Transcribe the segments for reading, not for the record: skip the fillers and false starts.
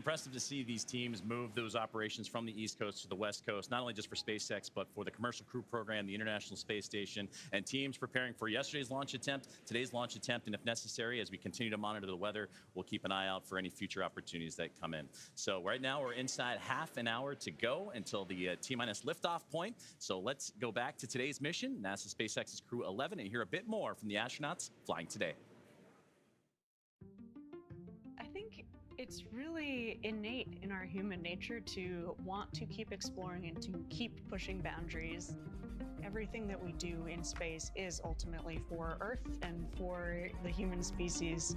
Impressive to see these teams move those operations from the East Coast to the West Coast, not only just for SpaceX, but for the Commercial Crew Program, the International Space Station, and teams preparing for yesterday's launch attempt, today's launch attempt, and if necessary, as we continue to monitor the weather, we'll keep an eye out for any future opportunities that come in. So right now, we're inside half an hour to go until the T-minus liftoff point. So let's go back to today's mission, NASA SpaceX's Crew-11, and hear a bit more from the astronauts flying today. I think it's really innate in our human nature to want to keep exploring and to keep pushing boundaries. Everything that we do in space is ultimately for Earth and for the human species.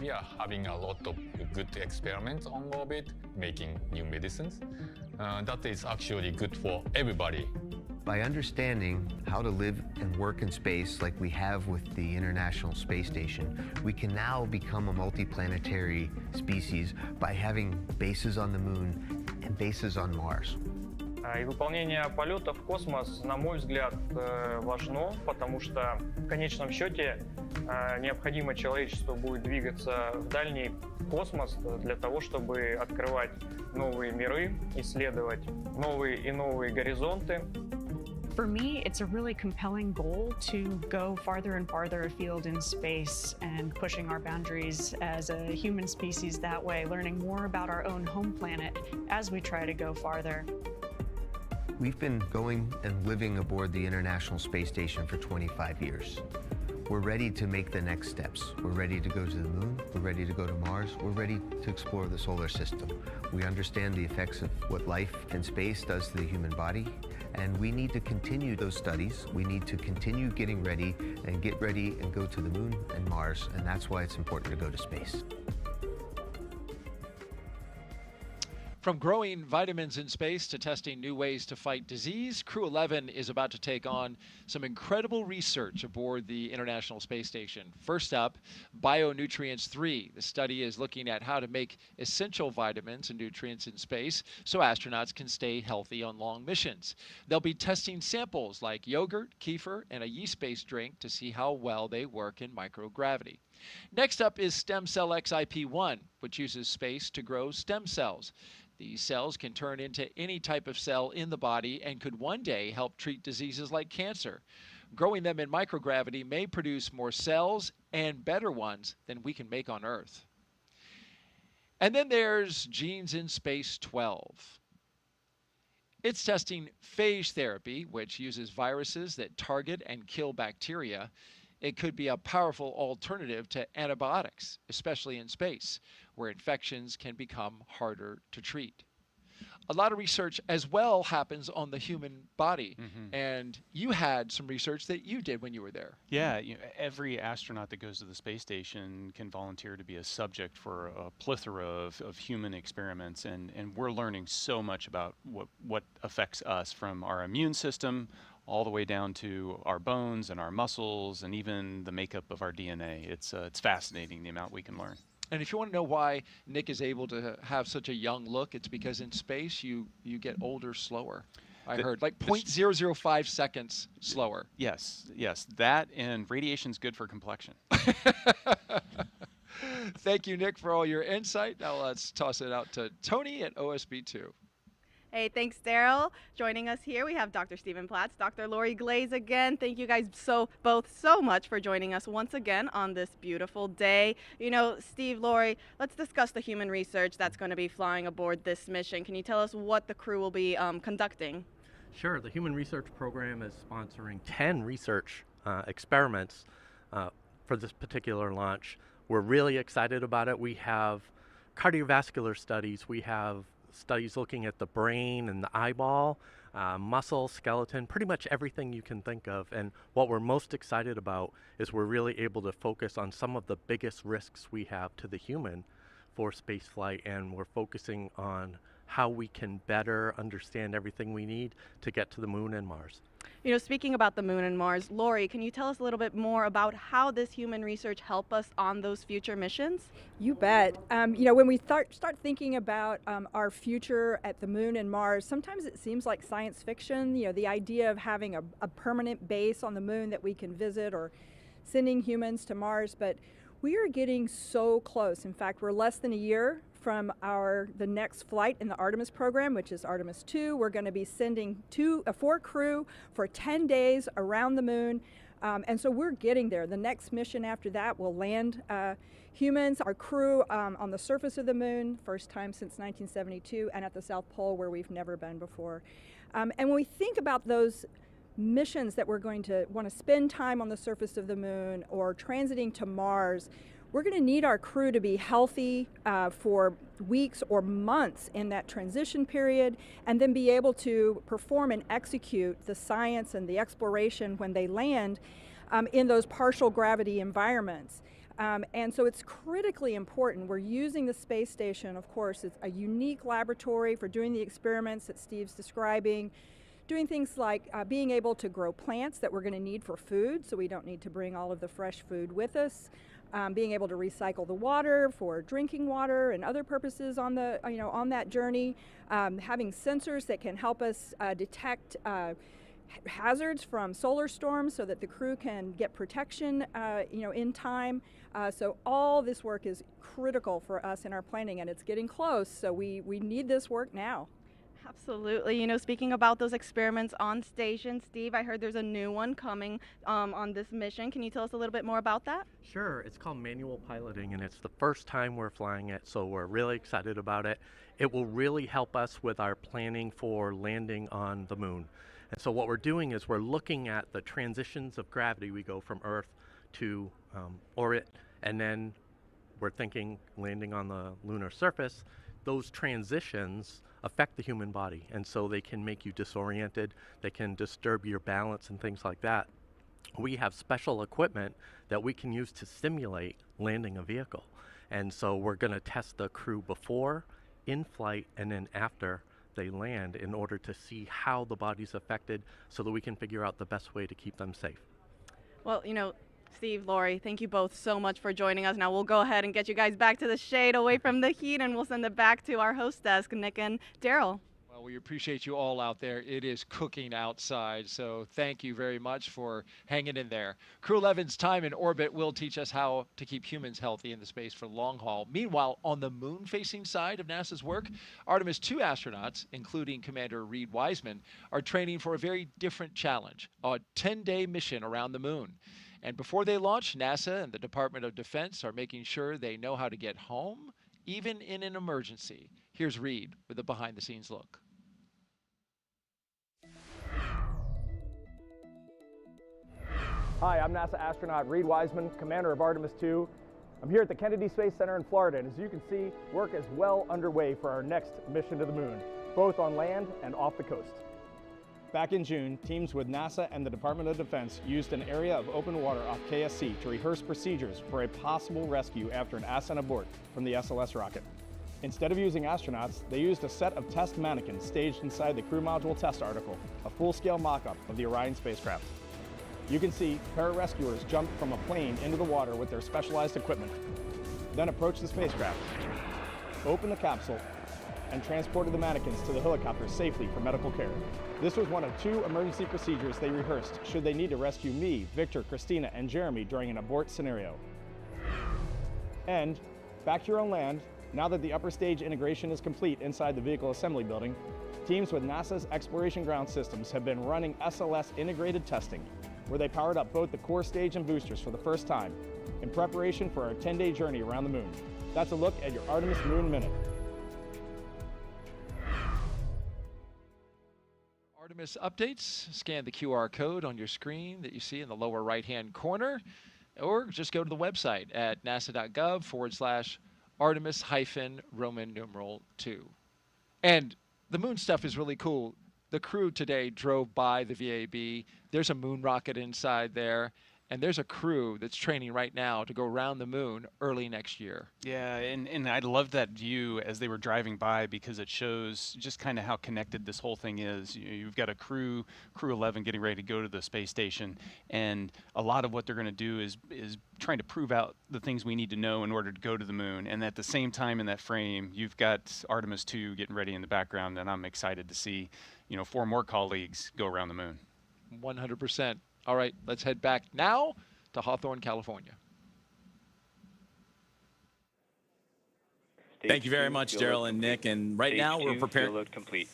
We are having a lot of good experiments on orbit, making new medicines. That is actually good for everybody. By understanding how to live and work in space like we have with the International Space Station, we can now become a multiplanetary species by having bases on the Moon and bases on Mars. И выполнение полета в космос, на мой взгляд, важно, потому что в конечном счете необходимо человечеству будет двигаться в дальний космос для того, чтобы открывать новые миры, исследовать новые и новые горизонты. For me, it's a really compelling goal to go farther and farther afield in space and pushing our boundaries as a human species that way, learning more about our own home planet as we try to go farther. We've been going and living aboard the International Space Station for 25 years. We're ready to make the next steps. We're ready to go to the Moon. We're ready to go to Mars. We're ready to explore the solar system. We understand the effects of what life in space does to the human body, and we need to continue those studies. We need to continue getting ready and get ready and go to the Moon and Mars, and that's why it's important to go to space. From growing vitamins in space to testing new ways to fight disease, Crew-11 is about to take on some incredible research aboard the International Space Station. First up, Bionutrients 3. The study is looking at how to make essential vitamins and nutrients in space so astronauts can stay healthy on long missions. They'll be testing samples like yogurt, kefir, and a yeast-based drink to see how well they work in microgravity. Next up is Stem Cell XIP-1, which uses space to grow stem cells. These cells can turn into any type of cell in the body and could one day help treat diseases like cancer. Growing them in microgravity may produce more cells and better ones than we can make on Earth. And then there's Genes in Space 12. It's testing phage therapy, which uses viruses that target and kill bacteria. It could be a powerful alternative to antibiotics, especially in space, where infections can become harder to treat. A lot of research as well happens on the human body, and you had some research that you did when you were there. Yeah, every astronaut that goes to the space station can volunteer to be a subject for a plethora of human experiments, and we're learning so much about what affects us, from our immune system all the way down to our bones and our muscles and even the makeup of our DNA. It's fascinating the amount we can learn. And if you want to know why Nick is able to have such a young look, it's because in space you get older slower. I heard like 0.005 seconds slower. Yes, that and radiation's good for complexion. Thank you, Nick, for all your insight. Now let's toss it out to Tony at OSB2. Hey, thanks, Daryl. Joining us here, we have Dr. Stephen Platts, Dr. Lori Glaze again. Thank you guys both so much for joining us once again on this beautiful day. You know, Steve, Lori, let's discuss the human research that's going to be flying aboard this mission. Can you tell us what the crew will be conducting? Sure. The Human Research Program is sponsoring 10 research experiments for this particular launch. We're really excited about it. We have cardiovascular studies. We have studies looking at the brain and the eyeball, muscle, skeleton, pretty much everything you can think of. And what we're most excited about is we're really able to focus on some of the biggest risks we have to the human for spaceflight, and we're focusing on how we can better understand everything we need to get to the Moon and Mars. You know, speaking about the Moon and Mars, Lori, can you tell us a little bit more about how this human research help us on those future missions? You bet. You know, when we start thinking about our future at the Moon and Mars, sometimes it seems like science fiction. You know, the idea of having a permanent base on the Moon that we can visit, or sending humans to Mars, but we are getting so close. In fact, we're less than a year from the next flight in the Artemis program, which is Artemis 2. We're going to be sending 4 crew for 10 days around the moon. And so we're getting there. The next mission after that will land humans, our crew, on the surface of the moon, first time since 1972, and at the South Pole where we've never been before. And when we think about those missions that we're going to want to spend time on the surface of the moon or transiting to Mars, we're going to need our crew to be healthy for weeks or months in that transition period, and then be able to perform and execute the science and the exploration when they land in those partial gravity environments. And so it's critically important. We're using the space station, of course, it's a unique laboratory for doing the experiments that Steve's describing, doing things like being able to grow plants that we're going to need for food, so we don't need to bring all of the fresh food with us. Being able to recycle the water for drinking water and other purposes on the on that journey. Having sensors that can help us detect hazards from solar storms, so that the crew can get protection in time. So all this work is critical for us in our planning, and it's getting close. So we need this work now. Absolutely. You know, speaking about those experiments on station, Steve, I heard there's a new one coming on this mission. Can you tell us a little bit more about that? Sure. It's called manual piloting, and it's the first time we're flying it, so we're really excited about it. It will really help us with our planning for landing on the moon. And so what we're doing is we're looking at the transitions of gravity. We go from Earth to orbit, and then we're thinking landing on the lunar surface. Those transitions affect the human body, and so they can make you disoriented, they can disturb your balance and things like that. We have special equipment that we can use to simulate landing a vehicle, and so we're going to test the crew before, in flight, and then after they land in order to see how the body's affected, so that we can figure out the best way to keep them safe. Well, Steve, Lori, thank you both so much for joining us. Now we'll go ahead and get you guys back to the shade, away from the heat, and we'll send it back to our host desk, Nick and Daryl. Well, we appreciate you all out there. It is cooking outside, so thank you very much for hanging in there. Crew-11's time in orbit will teach us how to keep humans healthy in the space for long haul. Meanwhile, on the moon-facing side of NASA's work, Artemis 2 astronauts, including Commander Reed Wiseman, are training for a very different challenge, a 10-day mission around the moon. And before they launch, NASA and the Department of Defense are making sure they know how to get home, even in an emergency. Here's Reed with a behind-the-scenes look. Hi, I'm NASA astronaut Reed Wiseman, commander of Artemis 2. I'm here at the Kennedy Space Center in Florida, and as you can see, work is well underway for our next mission to the moon, both on land and off the coast. Back in June, teams with NASA and the Department of Defense used an area of open water off KSC to rehearse procedures for a possible rescue after an ascent abort from the SLS rocket. Instead of using astronauts, they used a set of test mannequins staged inside the crew module test article, a full-scale mock-up of the Orion spacecraft. You can see pararescuers jumped from a plane into the water with their specialized equipment, then approached the spacecraft, opened the capsule, and transported the mannequins to the helicopter safely for medical care. This was one of 2 emergency procedures they rehearsed should they need to rescue me, Victor, Christina, and Jeremy during an abort scenario. And back here on land, now that the upper stage integration is complete inside the vehicle assembly building, teams with NASA's Exploration Ground Systems have been running SLS integrated testing, where they powered up both the core stage and boosters for the first time in preparation for our 10-day journey around the moon. That's a look at your Artemis Moon Minute. Artemis updates, scan the QR code on your screen that you see in the lower right-hand corner, or just go to the website at nasa.gov/Artemis-Roman numeral 2. And the moon stuff is really cool. The crew today drove by the VAB. There's a moon rocket inside there, and there's a crew that's training right now to go around the moon early next year. Yeah, and I love that view as they were driving by, because it shows just kind of how connected this whole thing is. You've got a Crew-11 getting ready to go to the space station, and a lot of what they're going to do is trying to prove out the things we need to know in order to go to the moon. And at the same time in that frame, you've got Artemis 2 getting ready in the background, and I'm excited to see 4 more colleagues go around the moon. 100%. All right, let's head back now to Hawthorne, California. Thank you very much, Daryl and Nick. And right now we're preparing. Fuel load complete.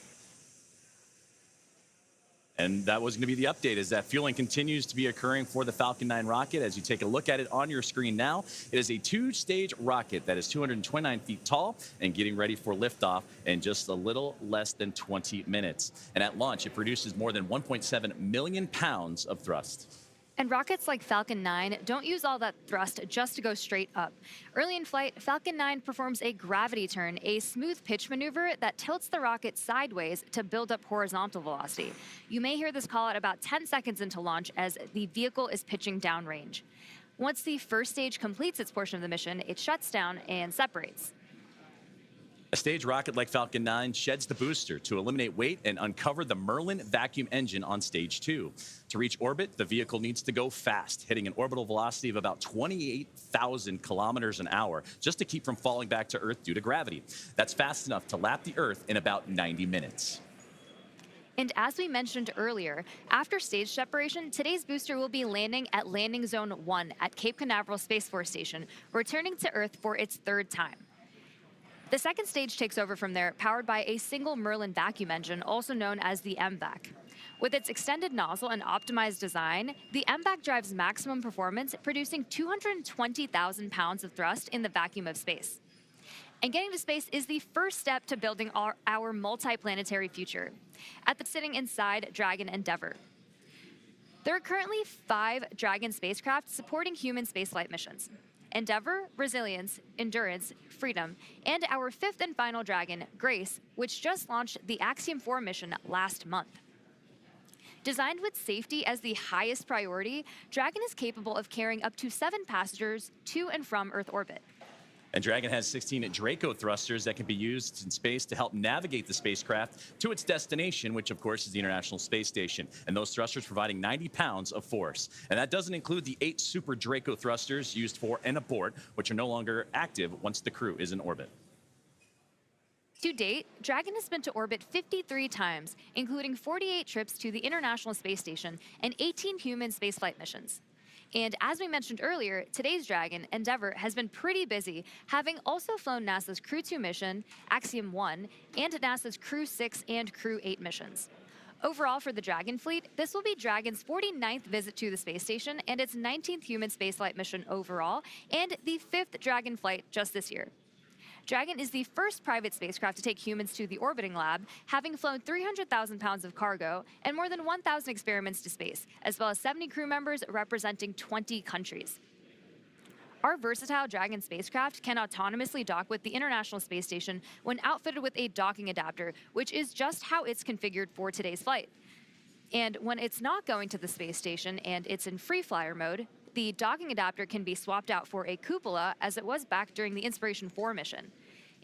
And that was going to be the update, is that fueling continues to be occurring for the Falcon 9 rocket. As you take a look at it on your screen now, it is a two-stage rocket that is 229 feet tall and getting ready for liftoff in just a little less than 20 minutes. And at launch, it produces more than 1.7 million pounds of thrust. And rockets like Falcon 9 don't use all that thrust just to go straight up. Early in flight, Falcon 9 performs a gravity turn, a smooth pitch maneuver that tilts the rocket sideways to build up horizontal velocity. You may hear this call at about 10 seconds into launch as the vehicle is pitching downrange. Once the first stage completes its portion of the mission, it shuts down and separates. A stage rocket like Falcon 9 sheds the booster to eliminate weight and uncover the Merlin vacuum engine on stage 2. To reach orbit, the vehicle needs to go fast, hitting an orbital velocity of about 28,000 kilometers an hour, just to keep from falling back to Earth due to gravity. That's fast enough to lap the Earth in about 90 minutes. And as we mentioned earlier, after stage separation, today's booster will be landing at Landing Zone 1 at Cape Canaveral Space Force Station, returning to Earth for its third time. The second stage takes over from there, powered by a single Merlin vacuum engine, also known as the MVAC. With its extended nozzle and optimized design, the MVAC drives maximum performance, producing 220,000 pounds of thrust in the vacuum of space. And getting to space is the first step to building our multi-planetary future, sitting inside Dragon Endeavour. There are currently 5 Dragon spacecraft supporting human spaceflight missions: Endeavour, Resilience, Endurance, Freedom, and our 5th and final Dragon, Grace, which just launched the Axiom 4 mission last month. Designed with safety as the highest priority, Dragon is capable of carrying up to 7 passengers to and from Earth orbit. And Dragon has 16 Draco thrusters that can be used in space to help navigate the spacecraft to its destination, which of course is the International Space Station. And those thrusters providing 90 pounds of force. And that doesn't include the 8 Super Draco thrusters used for and aboard, which are no longer active once the crew is in orbit. To date, Dragon has been to orbit 53 times, including 48 trips to the International Space Station and 18 human spaceflight missions. And as we mentioned earlier, today's Dragon, Endeavour, has been pretty busy, having also flown NASA's Crew-2 mission, Axiom 1, and NASA's Crew-6 and Crew-8 missions. Overall, for the Dragon fleet, this will be Dragon's 49th visit to the space station and its 19th human spaceflight mission overall, and the 5th Dragon flight just this year. Dragon is the first private spacecraft to take humans to the orbiting lab, having flown 300,000 pounds of cargo and more than 1,000 experiments to space, as well as 70 crew members representing 20 countries. Our versatile Dragon spacecraft can autonomously dock with the International Space Station when outfitted with a docking adapter, which is just how it's configured for today's flight. And when it's not going to the space station and it's in free flyer mode, the docking adapter can be swapped out for a cupola, as it was back during the Inspiration 4 mission.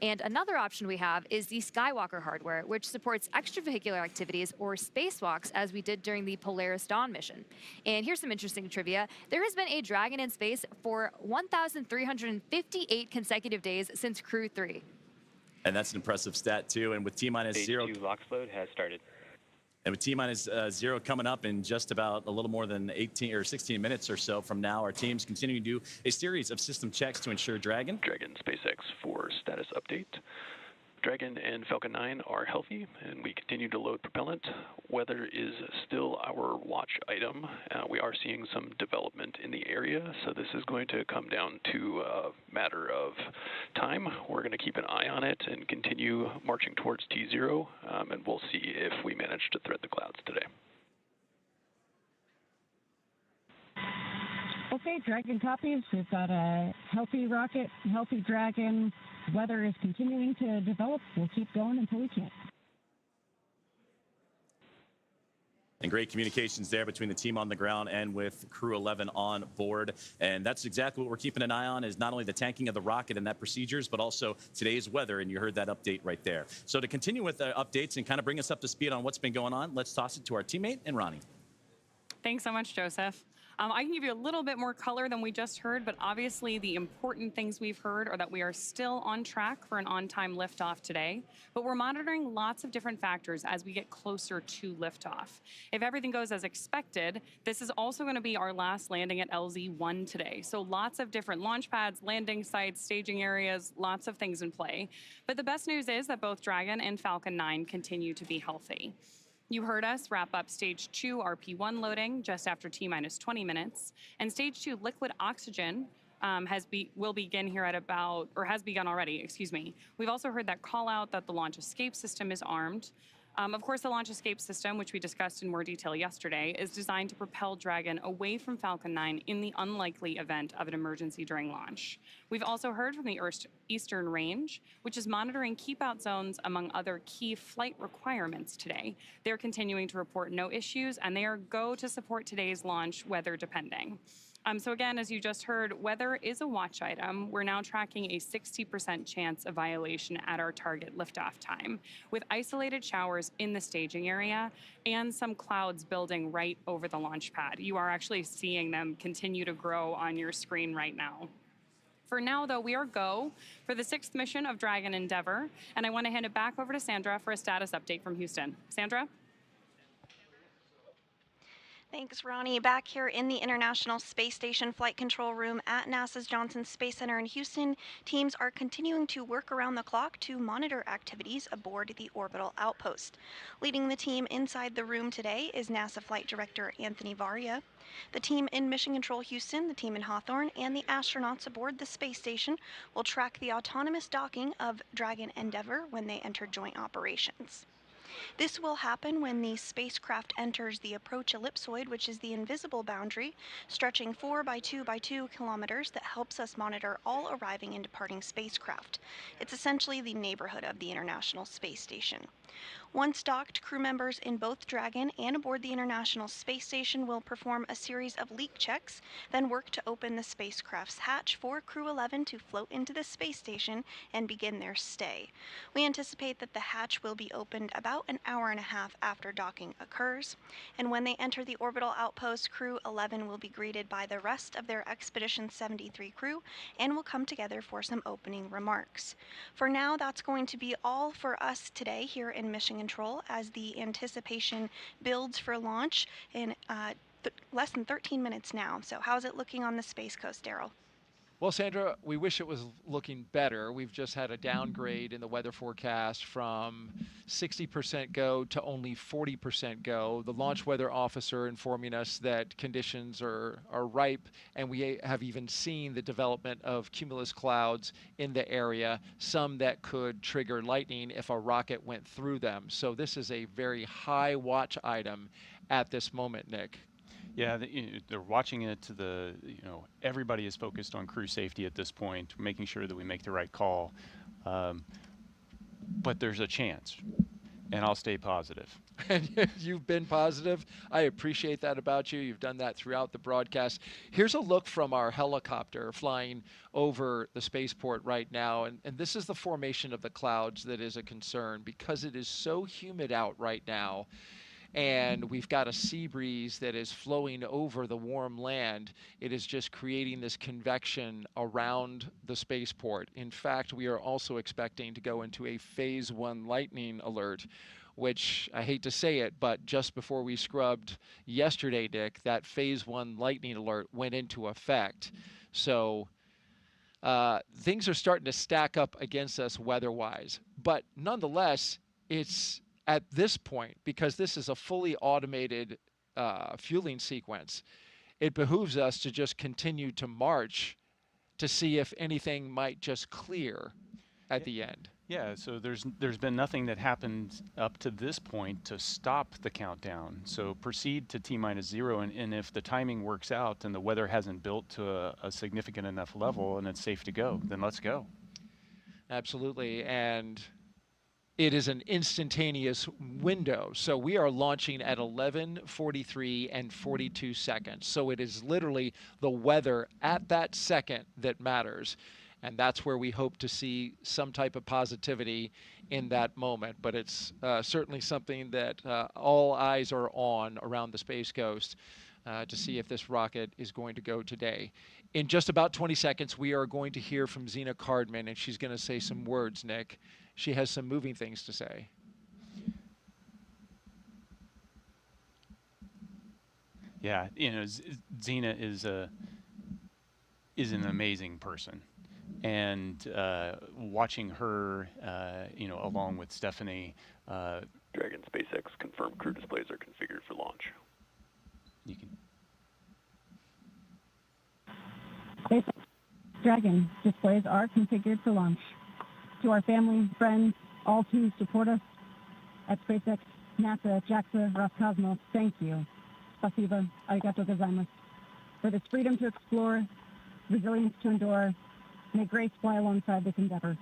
And another option we have is the Skywalker hardware, which supports extravehicular activities or spacewalks, as we did during the Polaris Dawn mission. And here's some interesting trivia. There has been a Dragon in space for 1,358 consecutive days since Crew 3. And that's an impressive stat, too. And with T-minus 0... Stage 2 LOX load has started. And with T-minus 0 coming up in just about a little more than 18 or 16 minutes or so from now, our teams continue to do a series of system checks to ensure Dragon SpaceX for status update. Dragon and Falcon 9 are healthy, and we continue to load propellant. Weather is still our watch item. We are seeing some development in the area, so this is going to come down to a matter of time. We're going to keep an eye on it and continue marching towards T0, and we'll see if we manage to thread the clouds today. Okay, Dragon copies. We've got a healthy rocket, healthy Dragon. Weather is continuing to develop. We'll keep going until we can't. And great communications there between the team on the ground and with Crew-11 on board. And that's exactly what we're keeping an eye on, is not only the tanking of the rocket and that procedures, but also today's weather. And you heard that update right there. So to continue with the updates and kind of bring us up to speed on what's been going on, let's toss it to our teammate and Ronnie. Thanks so much, Joseph. I can give you a little bit more color than we just heard, but obviously the important things we've heard are that we are still on track for an on-time liftoff today, but we're monitoring lots of different factors as we get closer to liftoff. If everything goes as expected, this is also going to be our last landing at LZ-1 today. So lots of different launch pads, landing sites, staging areas, lots of things in play. But the best news is that both Dragon and Falcon 9 continue to be healthy. You heard us wrap up Stage 2 RP1 loading just after T-minus 20 minutes, and Stage 2 liquid oxygen will begin here at about, or has begun already, excuse me. We've also heard that call out that the launch escape system is armed. Of course, the launch escape system, which we discussed in more detail yesterday, is designed to propel Dragon away from Falcon 9 in the unlikely event of an emergency during launch. We've also heard from the Eastern Range, which is monitoring keep-out zones among other key flight requirements today. They're continuing to report no issues, and they are go to support today's launch, weather depending. So again, as you just heard, weather is a watch item. We're now tracking a 60% chance of violation at our target liftoff time, with isolated showers in the staging area and some clouds building right over the launch pad. You are actually seeing them continue to grow on your screen right now. For now, though, we are go for the 6th mission of Dragon Endeavour, and I want to hand it back over to Sandra for a status update from Houston. Sandra? Thanks, Ronnie. Back here in the International Space Station Flight Control Room at NASA's Johnson Space Center in Houston, teams are continuing to work around the clock to monitor activities aboard the orbital outpost. Leading the team inside the room today is NASA Flight Director Anthony Varia. The team in Mission Control Houston, the team in Hawthorne, and the astronauts aboard the space station will track the autonomous docking of Dragon Endeavour when they enter joint operations. This will happen when the spacecraft enters the approach ellipsoid, which is the invisible boundary, stretching 4 by 2 by 2 kilometers that helps us monitor all arriving and departing spacecraft. It's essentially the neighborhood of the International Space Station. Once docked, crew members in both Dragon and aboard the International Space Station will perform a series of leak checks, then work to open the spacecraft's hatch for Crew-11 to float into the space station and begin their stay. We anticipate that the hatch will be opened about an hour and a half after docking occurs, and when they enter the orbital outpost, Crew-11 will be greeted by the rest of their Expedition 73 crew and will come together for some opening remarks. For now, that's going to be all for us today here in Mission Control as the anticipation builds for launch in less than 13 minutes now. So how's it looking on the Space Coast, Daryl? Well, Sandra, we wish it was looking better. We've just had a downgrade in the weather forecast from 60% go to only 40% go. The launch weather officer informing us that conditions are ripe, and we have even seen the development of cumulus clouds in the area, some that could trigger lightning if a rocket went through them. So this is a very high watch item at this moment, Nick. Yeah, they're watching it to the, everybody is focused on crew safety at this point, making sure that we make the right call. But there's a chance, and I'll stay positive. You've been positive. I appreciate that about you. You've done that throughout the broadcast. Here's a look from our helicopter flying over the spaceport right now. And this is the formation of the clouds that is a concern because it is so humid out right now. And we've got a sea breeze that is flowing over the warm land. It is just creating this convection around the spaceport. In fact, we are also expecting to go into a phase 1 lightning alert, which I hate to say it, but just before we scrubbed yesterday, Dick, that phase 1 lightning alert went into effect. So things are starting to stack up against us weather-wise. But nonetheless, it's at this point, because this is a fully automated fueling sequence, it behooves us to just continue to march to see if anything might just clear at the end. Yeah, so there's been nothing that happened up to this point to stop the countdown. So proceed to T-0, and if the timing works out and the weather hasn't built to a significant enough level and it's safe to go, then let's go. Absolutely, and it is an instantaneous window. So we are launching at 11:43 and 42 seconds. So it is literally the weather at that second that matters. And that's where we hope to see some type of positivity in that moment. But it's certainly something that all eyes are on around the Space Coast to see if this rocket is going to go today. In just about 20 seconds, we are going to hear from Zena Cardman, and she's going to say some words, Nick. She has some moving things to say. Yeah, you know, Zena is an amazing person, and watching her, you know, along with Stephanie. Dragon SpaceX confirmed crew displays are configured for launch. You can. SpaceX Dragon displays are configured for launch. To our family, friends, all who support us at SpaceX, NASA, JAXA, Roscosmos, thank you. Spasiba, arigato gozaimasu. For this freedom to explore, resilience to endure, may grace fly alongside this endeavor.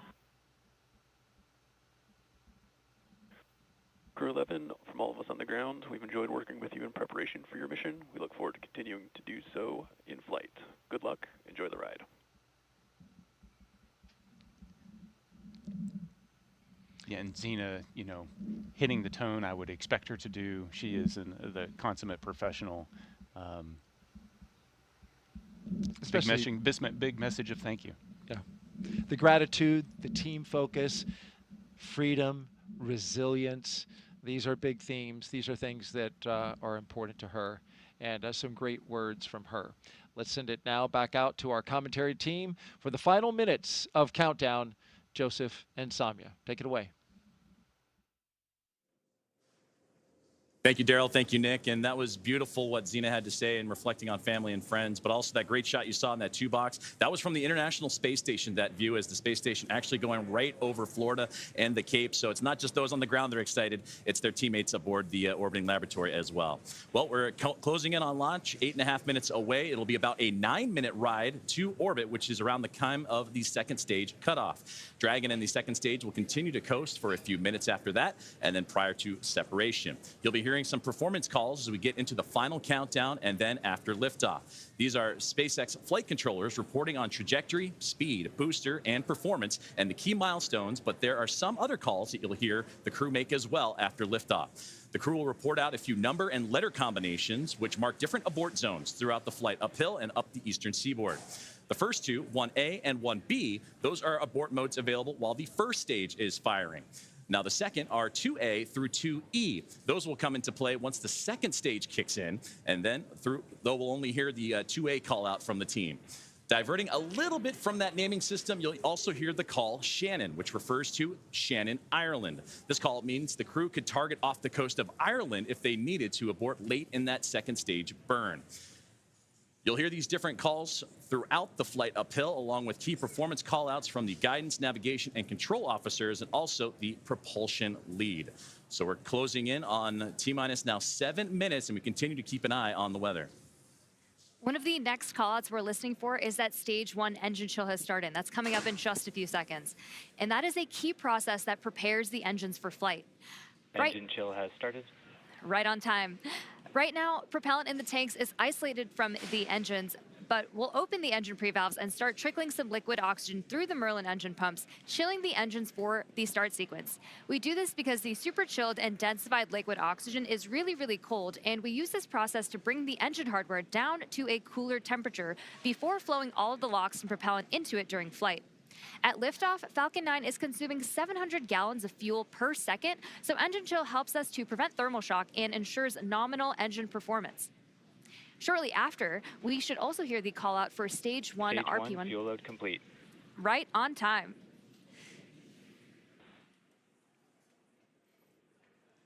Crew-11, from all of us on the ground, we've enjoyed working with you in preparation for your mission. We look forward to continuing to do so in flight. Good luck. Enjoy the ride. Yeah, and Zena, you know, hitting the tone I would expect her to do. She is the consummate professional. Especially big message of thank you. Yeah, the gratitude, the team focus, freedom, resilience. These are big themes. These are things that are important to her, and some great words from her. Let's send it now back out to our commentary team for the final minutes of Countdown. Joseph and Samia, take it away. Thank you, Daryl. Thank you, Nick. And that was beautiful what Zena had to say and reflecting on family and friends, but also that great shot you saw in that 2-box. That was from the International Space Station, that view as the space station actually going right over Florida and the Cape. So it's not just those on the ground that are excited. It's their teammates aboard the orbiting laboratory as well. Well, we're closing in on launch, 8.5 minutes away. It'll be about a 9-minute ride to orbit, which is around the time of the second stage cutoff. Dragon and the second stage will continue to coast for a few minutes after that, and then prior to separation. You'll be hearing some performance calls as we get into the final countdown and then after liftoff. These are SpaceX flight controllers reporting on trajectory, speed, booster, and performance, and the key milestones, but there are some other calls that you'll hear the crew make as well after liftoff. The crew will report out a few number and letter combinations, which mark different abort zones throughout the flight uphill and up the eastern seaboard. The first two, 1A and 1B, those are abort modes available while the first stage is firing. Now, the second are 2A through 2E. Those will come into play once the second stage kicks in, and then though we'll only hear the 2A call out from the team. Diverting a little bit from that naming system, you'll also hear the call Shannon, which refers to Shannon, Ireland. This call means the crew could target off the coast of Ireland if they needed to abort late in that second stage burn. You'll hear these different calls throughout the flight uphill, along with key performance callouts from the guidance, navigation, and control officers, and also the propulsion lead. So we're closing in on T-minus now 7 minutes, and we continue to keep an eye on the weather. One of the next callouts we're listening for is that stage 1 engine chill has started. That's coming up in just a few seconds. And that is a key process that prepares the engines for flight. Engine chill has started. Right on time. Right now, propellant in the tanks is isolated from the engines, but we'll open the engine pre-valves and start trickling some liquid oxygen through the Merlin engine pumps, chilling the engines for the start sequence. We do this because the super chilled and densified liquid oxygen is really, really cold, and we use this process to bring the engine hardware down to a cooler temperature before flowing all of the LOX and propellant into it during flight. At liftoff, Falcon 9 is consuming 700 gallons of fuel per second, so engine chill helps us to prevent thermal shock and ensures nominal engine performance. Shortly after, we should also hear the call out for stage 1 RP1. Fuel load complete. Right on time.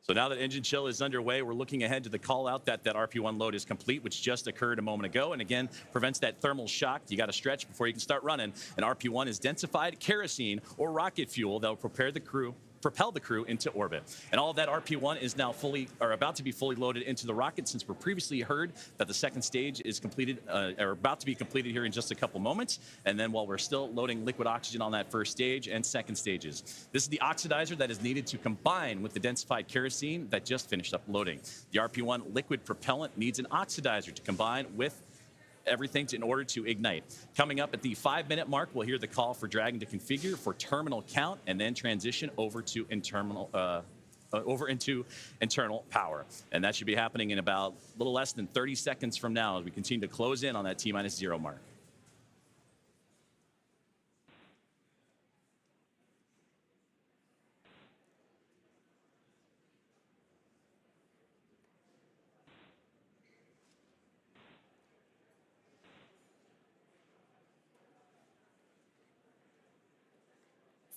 So now that engine chill is underway, we're looking ahead to the call out that RP1 load is complete, which just occurred a moment ago, and again, prevents that thermal shock. You got to stretch before you can start running. And RP1 is densified kerosene or rocket fuel that will propel the crew into orbit. And all of that RP1 is now about to be fully loaded into the rocket, since we're previously heard that the second stage is completed, or about to be completed here in just a couple moments. And then while we're still loading liquid oxygen on that first stage and second stages. This is the oxidizer that is needed to combine with the densified kerosene that just finished up loading. The RP1 liquid propellant needs an oxidizer to combine with everything in order to ignite. Coming up at the 5-minute mark, we'll hear the call for Dragon to configure for terminal count and then transition over to internal over into internal power. And that should be happening in about a little less than 30 seconds from now as we continue to close in on that T-0 mark.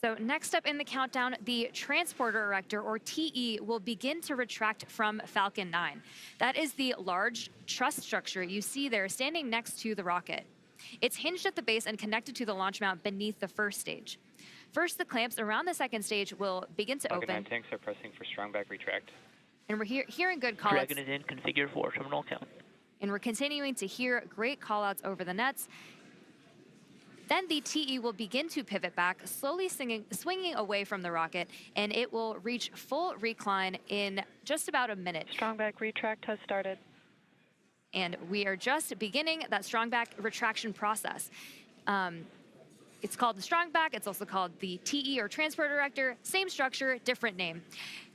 So next up in the countdown, the transporter erector, or TE, will begin to retract from Falcon 9. That is the large truss structure you see there standing next to the rocket. It's hinged at the base and connected to the launch mount beneath the first stage. First, the clamps around the second stage will begin to Falcon 9 open. tanks are pressing for strong back retract. And we're hearing good callouts. Dragon is in, configured for terminal count. And we're continuing to hear great callouts over the nets. Then the TE will begin to pivot back, slowly swinging away from the rocket, and it will reach full recline in just about a minute. Strong back retract has started. And we are just beginning that strong back retraction process. It's called the strong back. It's also called the TE, or transporter erector. Same structure, different name.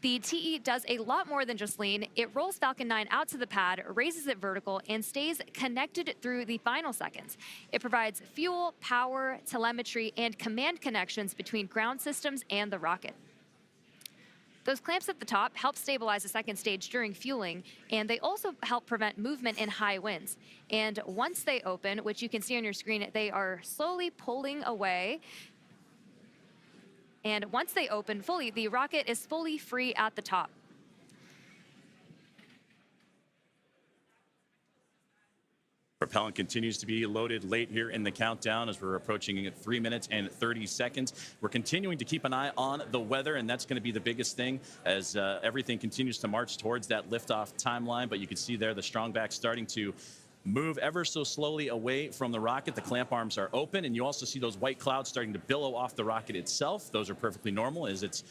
The TE does a lot more than just lean. It rolls Falcon 9 out to the pad, raises it vertical, and stays connected through the final seconds. It provides fuel, power, telemetry, and command connections between ground systems and the rocket. Those clamps at the top help stabilize the second stage during fueling, and they also help prevent movement in high winds. And once they open, which you can see on your screen, they are slowly pulling away. And once they open fully, the rocket is fully free at the top. Propellant continues to be loaded late here in the countdown as we're approaching 3 minutes and 30 seconds. We're continuing to keep an eye on the weather, and that's going to be the biggest thing as everything continues to march towards that liftoff timeline. But you can see there the strong back starting to move ever so slowly away from the rocket. The clamp arms are open, and you also see those white clouds starting to billow off the rocket itself. Those are perfectly normal as it's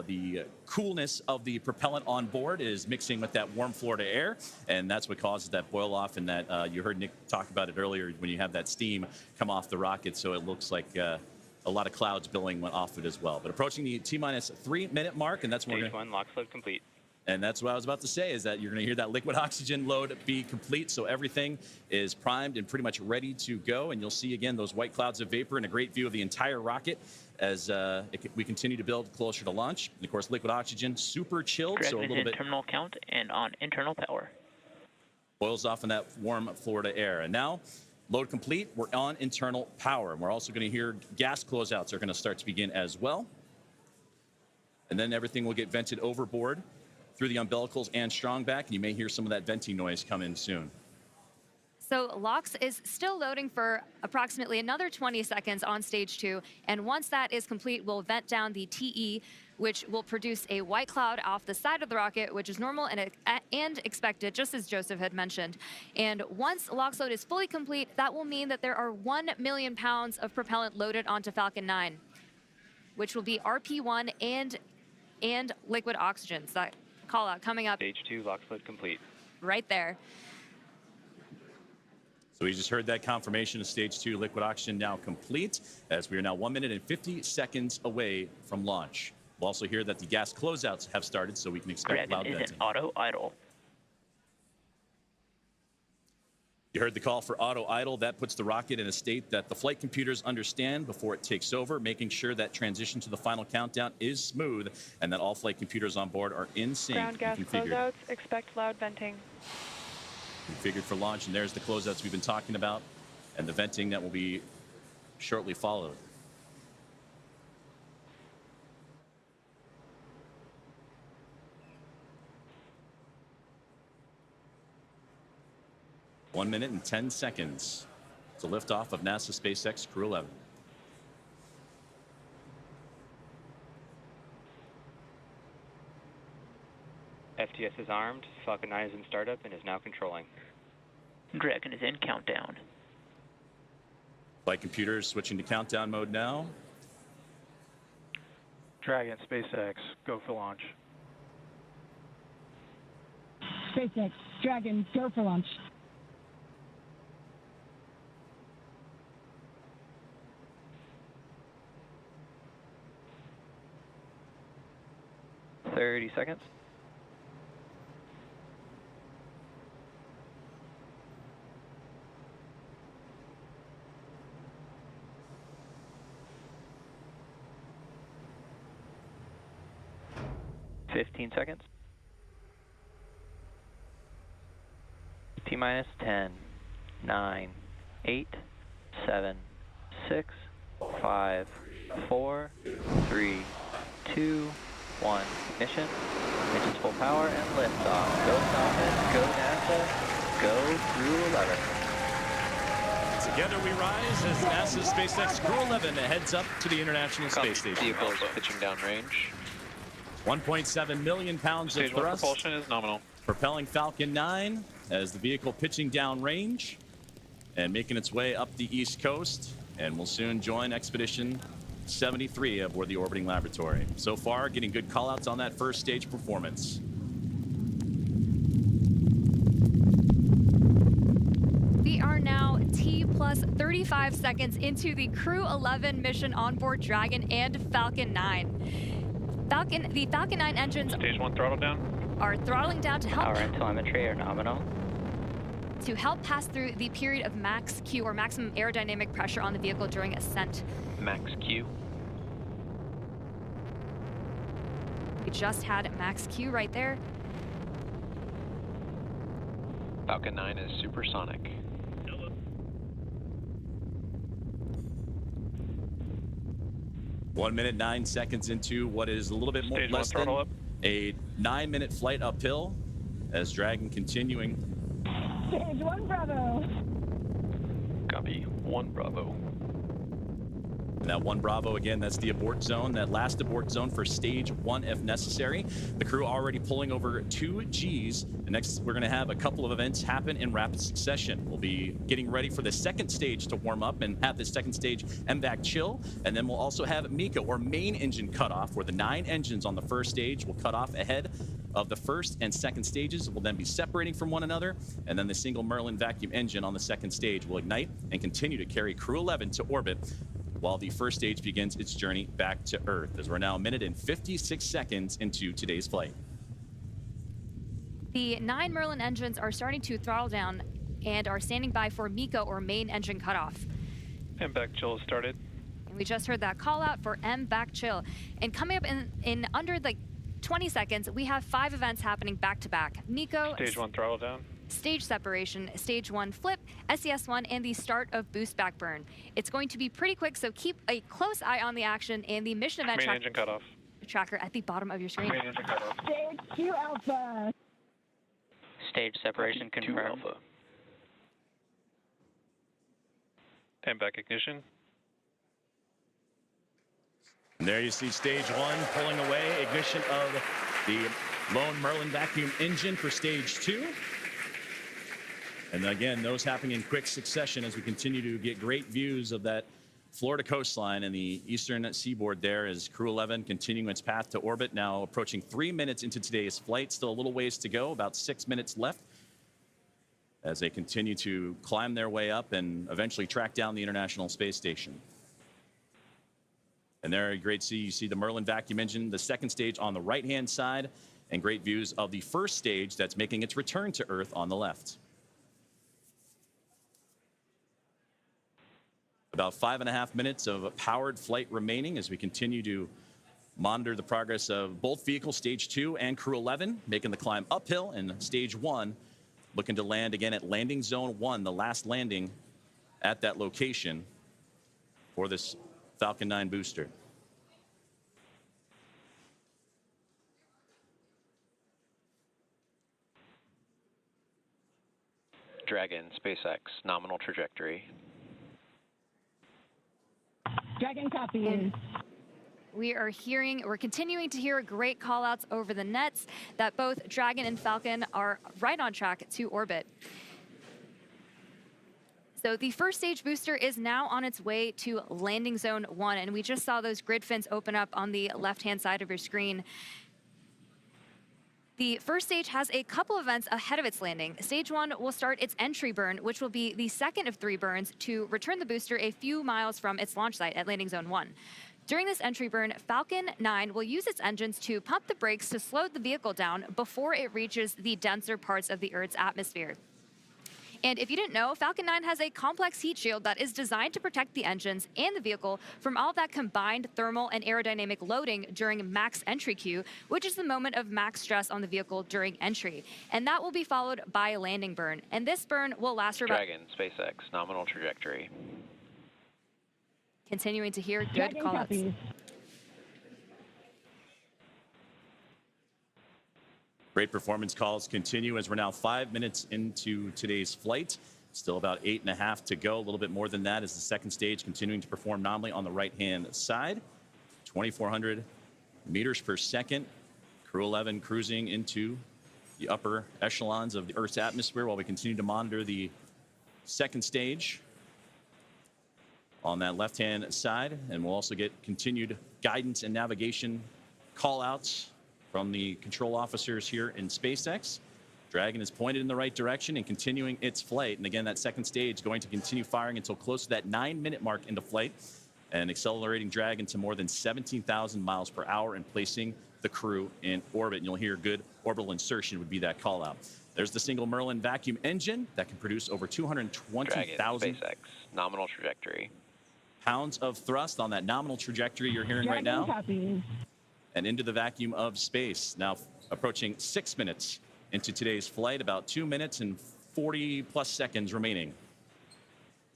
the coolness of the propellant on board is mixing with that warm Florida air, and that's what causes that boil off, and that you heard Nick talk about it earlier when you have that steam come off the rocket, so it looks like a lot of clouds billowing off it as well. But approaching the T-minus 3 minute mark, and that's when Stage 1 lock load complete. And that's what I was about to say, is that you're going to hear that liquid oxygen load be complete. So everything is primed and pretty much ready to go. And you'll see, again, those white clouds of vapor and a great view of the entire rocket as we continue to build closer to launch. And, of course, liquid oxygen, super chilled. Dragon so a little is in bit terminal count and on internal power. boils off in that warm Florida air. And now, load complete. We're on internal power. And we're also going to hear gas closeouts are going to start to begin as well. And then everything will get vented overboard through the umbilicals and strong back, and you may hear some of that venting noise come in soon. So LOX is still loading for approximately another 20 seconds on stage 2, and once that is complete, we'll vent down the TE, which will produce a white cloud off the side of the rocket, which is normal and expected, just as Joseph had mentioned. And once LOX load is fully complete, that will mean that there are 1 million pounds of propellant loaded onto Falcon 9, which will be RP1 and liquid oxygen. So that call out coming up. Stage 2 lock load complete. Right there. So we just heard that confirmation of stage 2 liquid oxygen now complete, as we are now 1 minute and 50 seconds away from launch. We'll also hear that the gas closeouts have started, so we can expect Dragon loud is venting. in auto idle. You heard the call for auto idle. That puts the rocket in a state that the flight computers understand before it takes over, making sure that transition to the final countdown is smooth and that all flight computers on board are in sync Ground gas and configured. closeouts, expect loud venting. Configured for launch, and there's the closeouts we've been talking about and the venting that will be shortly followed. One minute and 10 seconds to liftoff of NASA SpaceX Crew-11. FTS is armed. Falcon 9 is in startup and is now controlling. Dragon is in countdown. Flight computers switching to countdown mode now. Dragon, SpaceX, go for launch. SpaceX, Dragon, go for launch. 30 seconds. Fifteen seconds. T-minus 10, 9, 8, 7, 6, 5, 4, 3, 2, 1. Ignition. Engine's full power and liftoff. Go Falcon, go NASA, go Crew-11. Together we rise as NASA's SpaceX Crew-11 heads up to the International Space Station. Vehicle is pitching down range. 1.7 million pounds Stage of 1 thrust. propulsion is nominal. Propelling Falcon 9 as the vehicle pitching down range and making its way up the East Coast, and will soon join Expedition 73 aboard the orbiting laboratory. So far, getting good callouts on that first stage performance. We are now T plus 35 seconds into the Crew-11 mission on board Dragon and Falcon 9. The Falcon 9 engines Stage 1 throttle down. Are throttling down to help Power and telemetry are nominal. to help pass through the period of max Q, or maximum aerodynamic pressure on the vehicle during ascent. Max Q. We just had max Q right there. Falcon 9 is supersonic. One minute, 9 seconds into what is a little bit more Stage less 1 than throttle up. a 9-minute flight uphill as Dragon continuing. Stage 1 Bravo. Copy. 1 Bravo. And that 1 Bravo, again, that's the abort zone, that last abort zone for stage 1 if necessary. The crew already pulling over 2 Gs. And next, we're going to have a couple of events happen in rapid succession. We'll be getting ready for the second stage to warm up and have the second stage MVAC chill. And then we'll also have MECA, or main engine cutoff, where the 9 engines on the first stage will cut off ahead of the first and second stages. Will then be separating from one another. And then the single Merlin vacuum engine on the second stage will ignite and continue to carry Crew-11 to orbit, while the first stage begins its journey back to Earth, as we're now 1 minute and 56 seconds into today's flight. The 9 Merlin engines are starting to throttle down and are standing by for MECA, or main engine cutoff. MVAC chill has started. And we just heard that call out for MVAC chill. And coming up in under like 20 seconds, we have 5 events happening back to back. MECA, Stage 1 throttle down. stage separation, stage 1 flip, SES1, and the start of boost back burn. It's going to be pretty quick, so keep a close eye on the action and the mission event Main engine cutoff. tracker at the bottom of your screen. Main engine cutoff. Stage 2 Alpha. Stage separation Copy. 2 confirmed. Alpha. MVAC ignition. And there you see stage 1 pulling away, ignition of the lone Merlin vacuum engine for stage 2. And again, those happening in quick succession as we continue to get great views of that Florida coastline and the eastern seaboard there, as Crew-11 continuing its path to orbit, now approaching 3 minutes into today's flight. Still a little ways to go, about 6 minutes left, as they continue to climb their way up and eventually track down the International Space Station. And there, great see, you see the Merlin vacuum engine, the second stage on the right-hand side, and great views of the first stage that's making its return to Earth on the left. About 5.5 minutes of powered flight remaining as we continue to monitor the progress of both vehicles, stage 2 and Crew-11, making the climb uphill, and stage 1 looking to land again at landing zone 1, the last landing at that location for this Falcon 9 booster. Dragon, SpaceX, nominal trajectory. Dragon copy. We're continuing to hear great callouts over the nets that both Dragon and Falcon are right on track to orbit. So the first stage booster is now on its way to landing zone 1, and we just saw those grid fins open up on the left-hand side of your screen. The first stage has a couple of events ahead of its landing. Stage 1 will start its entry burn, which will be the second of 3 burns to return the booster a few miles from its launch site at landing zone 1. During this entry burn, Falcon 9 will use its engines to pump the brakes to slow the vehicle down before it reaches the denser parts of the Earth's atmosphere. And if you didn't know, Falcon 9 has a complex heat shield that is designed to protect the engines and the vehicle from all of that combined thermal and aerodynamic loading during max entry Q, which is the moment of max stress on the vehicle during entry. And that will be followed by a landing burn. And this burn will last for about... Dragon, SpaceX, nominal trajectory. Continuing to hear good callouts. Great performance calls continue as we're now 5 minutes into today's flight. Still about 8.5 to go. A little bit more than that as the second stage continuing to perform nominally on the right-hand side. 2,400 meters per second. Crew-11 cruising into the upper echelons of the Earth's atmosphere while we continue to monitor the second stage on that left-hand side. And we'll also get continued guidance and navigation call-outs from the control officers here in SpaceX. Dragon is pointed in the right direction and continuing its flight. And again, that second stage going to continue firing until close to that 9-minute mark into flight and accelerating Dragon to more than 17,000 miles per hour and placing the crew in orbit. And you'll hear good orbital insertion would be that call out. There's the single Merlin vacuum engine that can produce over 220,000 SpaceX, nominal trajectory. pounds of thrust on that nominal trajectory you're hearing right now. And into the vacuum of space. Now approaching 6 minutes into today's flight, about 2 minutes and 40 plus seconds remaining.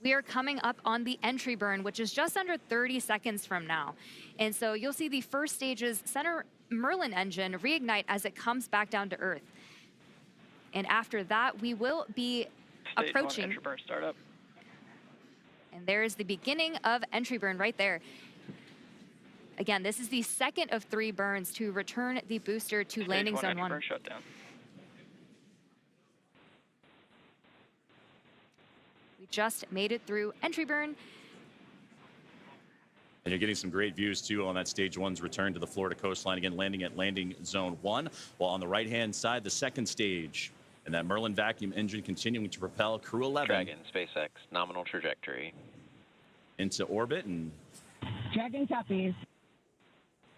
We are coming up on the entry burn, which is just under 30 seconds from now. And so you'll see the first stage's center Merlin engine reignite as it comes back down to Earth. And after that, we will be approaching. Stage 1 entry burn startup. And there is the beginning of entry burn right there. Again, this is the second of 3 burns to return the booster to Stage landing 1 zone entry 1. burn shutdown. We just made it through entry burn. And you're getting some great views too on that stage 1's return to the Florida coastline, again landing at landing zone 1, while on the right hand side the second stage and that Merlin vacuum engine continuing to propel Crew-11 Dragon, SpaceX, nominal trajectory into orbit. And Dragon copies.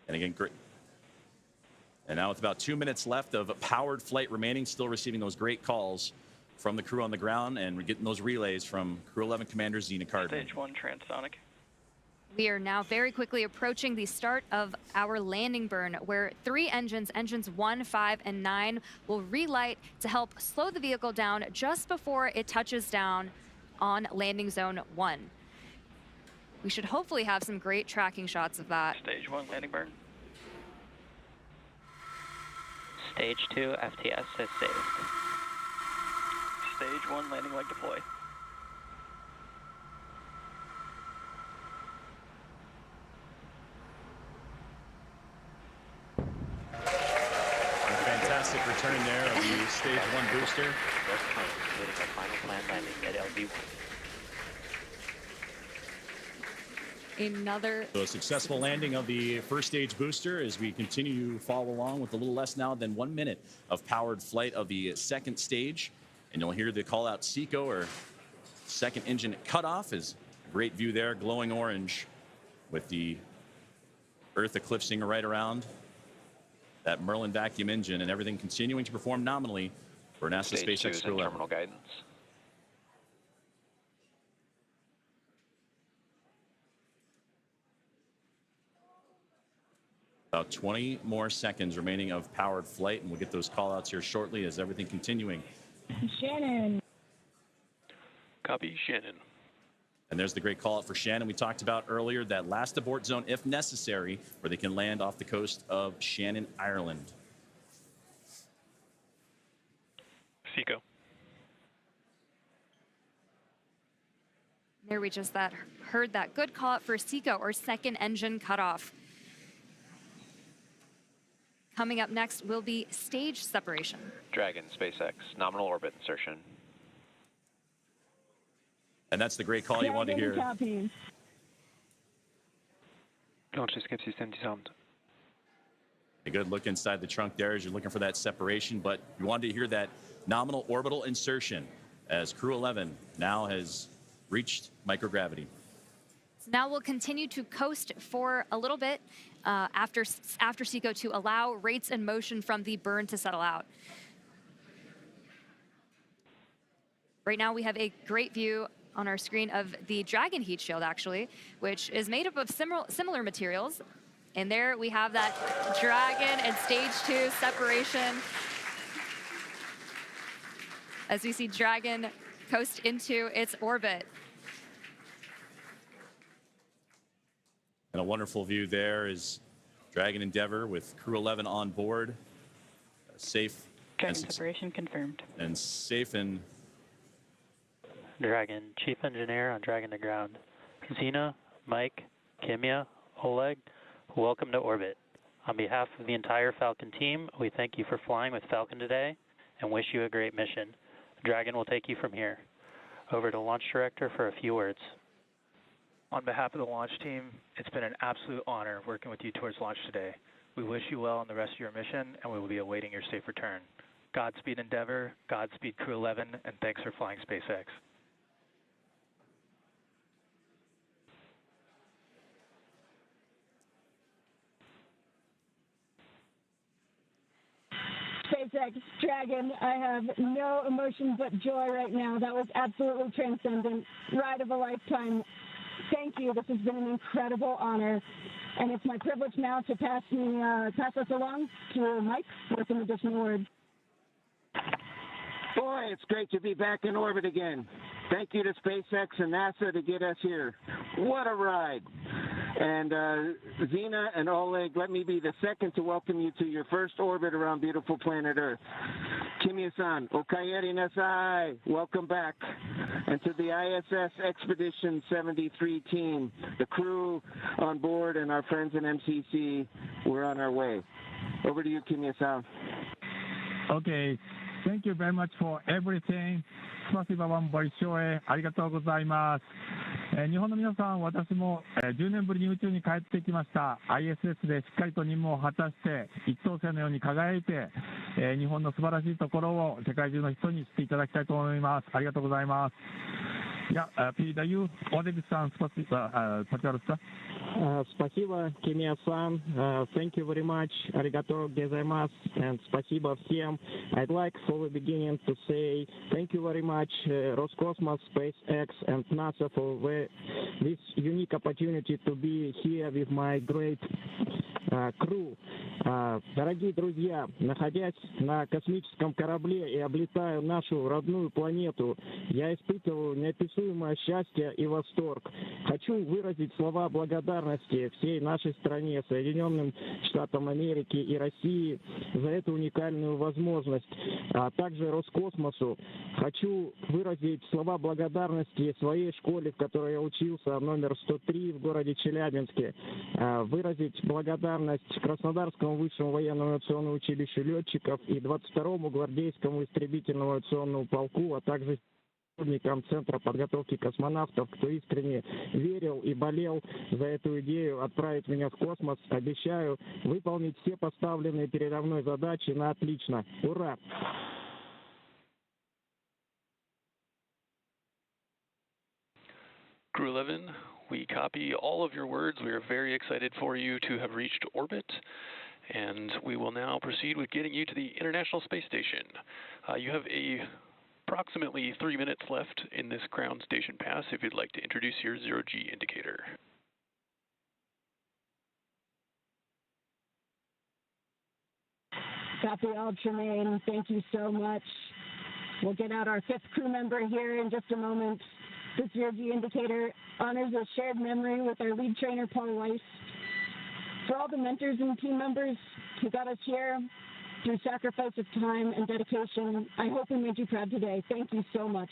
And again, great. And now with about 2 minutes left of powered flight remaining, still receiving those great calls from the crew on the ground, and we're getting those relays from Crew-11 Commander Zena Cardman. Stage 1 transonic. We are now very quickly approaching the start of our landing burn, where 3 engines, engines 1, 5, and 9, will relight to help slow the vehicle down just before it touches down on landing zone 1. We should hopefully have some great tracking shots of that. Stage 1 landing burn. Stage 2 FTS has saved. Stage 1 landing leg deploy. Fantastic return there of the stage 1 booster. West Coast, completing our final planned landing at LV1. Another. So a successful landing of the first stage booster as we continue to follow along with a little less now than 1 minute of powered flight of the second stage. And you'll hear the call out SECO, or second engine cutoff, is a great view there, glowing orange with the Earth eclipsing right around that Merlin vacuum engine, and everything continuing to perform nominally for NASA Stage 2 SpaceX is in Crew-11. terminal guidance. About 20 more seconds remaining of powered flight, and we'll get those call outs here shortly as everything continuing. Shannon. Copy, Shannon. And there's the great call out for Shannon we talked about earlier, that last abort zone if necessary, where they can land off the coast of Shannon, Ireland. SECO. There we just heard that good call out for SECO, or second engine cutoff. Coming up next will be stage separation. Dragon, SpaceX, nominal orbit insertion. And that's the great call you wanted to hear. Launch escape system disarmed. A good look inside the trunk there as you're looking for that separation, but you wanted to hear that nominal orbital insertion as Crew-11 now has reached microgravity. So now we'll continue to coast for a little bit after SECO to allow rates and motion from the burn to settle out. Right now we have a great view on our screen of the Dragon heat shield, actually, which is made up of similar materials. And there we have that Dragon and stage 2 separation as we see Dragon coast into its orbit. And a wonderful view there is Dragon Endeavour with Crew-11 on board. Safe. Dragon separation confirmed. And safe and Dragon, Chief Engineer on Dragon to ground. Zena, Mike, Kimya, Oleg, welcome to orbit. On behalf of the entire Falcon team, we thank you for flying with Falcon today and wish you a great mission. Dragon will take you from here. Over to Launch Director for a few words. On behalf of the launch team, it's been an absolute honor working with you towards launch today. We wish you well on the rest of your mission, and we will be awaiting your safe return. Godspeed Endeavour, Godspeed Crew-11, and thanks for flying SpaceX. SpaceX, Dragon, I have no emotion but joy right now. That was absolutely transcendent. Ride of a lifetime. Thank you. This has been an incredible honor. And it's my privilege now to pass us along to Mike with some additional words. Boy, it's great to be back in orbit again. Thank you to SpaceX and NASA to get us here. What a ride. And Zena and Oleg, let me be the second to welcome you to your first orbit around beautiful planet Earth. Kimya-san, okayeri nasai, welcome back. And to the ISS Expedition 73 team, the crew on board and our friends in MCC, we're on our way. Over to you, Kimya-san. Okay, thank you very much for everything. спасибо вам большое. ありがとうございます。日本の皆さん、私も10年ぶりに宇宙に帰ってきました。ISS でしっかりと任務を果たして、一等星のように輝いて、日本の素晴らしいところを世界中の人に知っていただきたいと思います。ありがとうございます。Я передаю Олег-сан, пожалуйста. Спасибо, Kimya-san. Thank you very much. Arigato gozaimasu. And спасибо всем. I'd like for the beginning to say thank you very much, Roscosmos, SpaceX, and NASA for this unique opportunity to be here with my great crew. Дорогие друзья, находясь на космическом корабле и облетая нашу родную планету, я испытываю неописуемое счастье и восторг. Хочу выразить слова благодарности всей нашей стране, Соединенным Штатам Америки и России за эту уникальную возможность, а также Роскосмосу. Хочу выразить слова благодарности своей школе, в которой я учился, номер 103 в городе Челябинске, выразить благодарность Краснодарскому высшему военному авиационному училищу летчиков и 22-му гвардейскому истребительному авиационному полку, а также сотрудникам Центра подготовки космонавтов, кто искренне верил и болел за эту идею отправить меня в космос. Обещаю выполнить все поставленные передо мной задачи на отлично. Ура! Crew-11, we copy all of your words. We are very excited for you to have reached orbit, and we will now proceed with getting you to the International Space Station. You have approximately 3 minutes left in this ground station pass if you'd like to introduce your zero-G indicator. Copy all, Tremaine. Thank you so much. We'll get out our 5th crew member here in just a moment. This zero-G indicator honors a shared memory with our lead trainer, Paul Weiss. For all the mentors and team members who got us here through sacrifice of time and dedication, I hope we made you proud today. Thank you so much.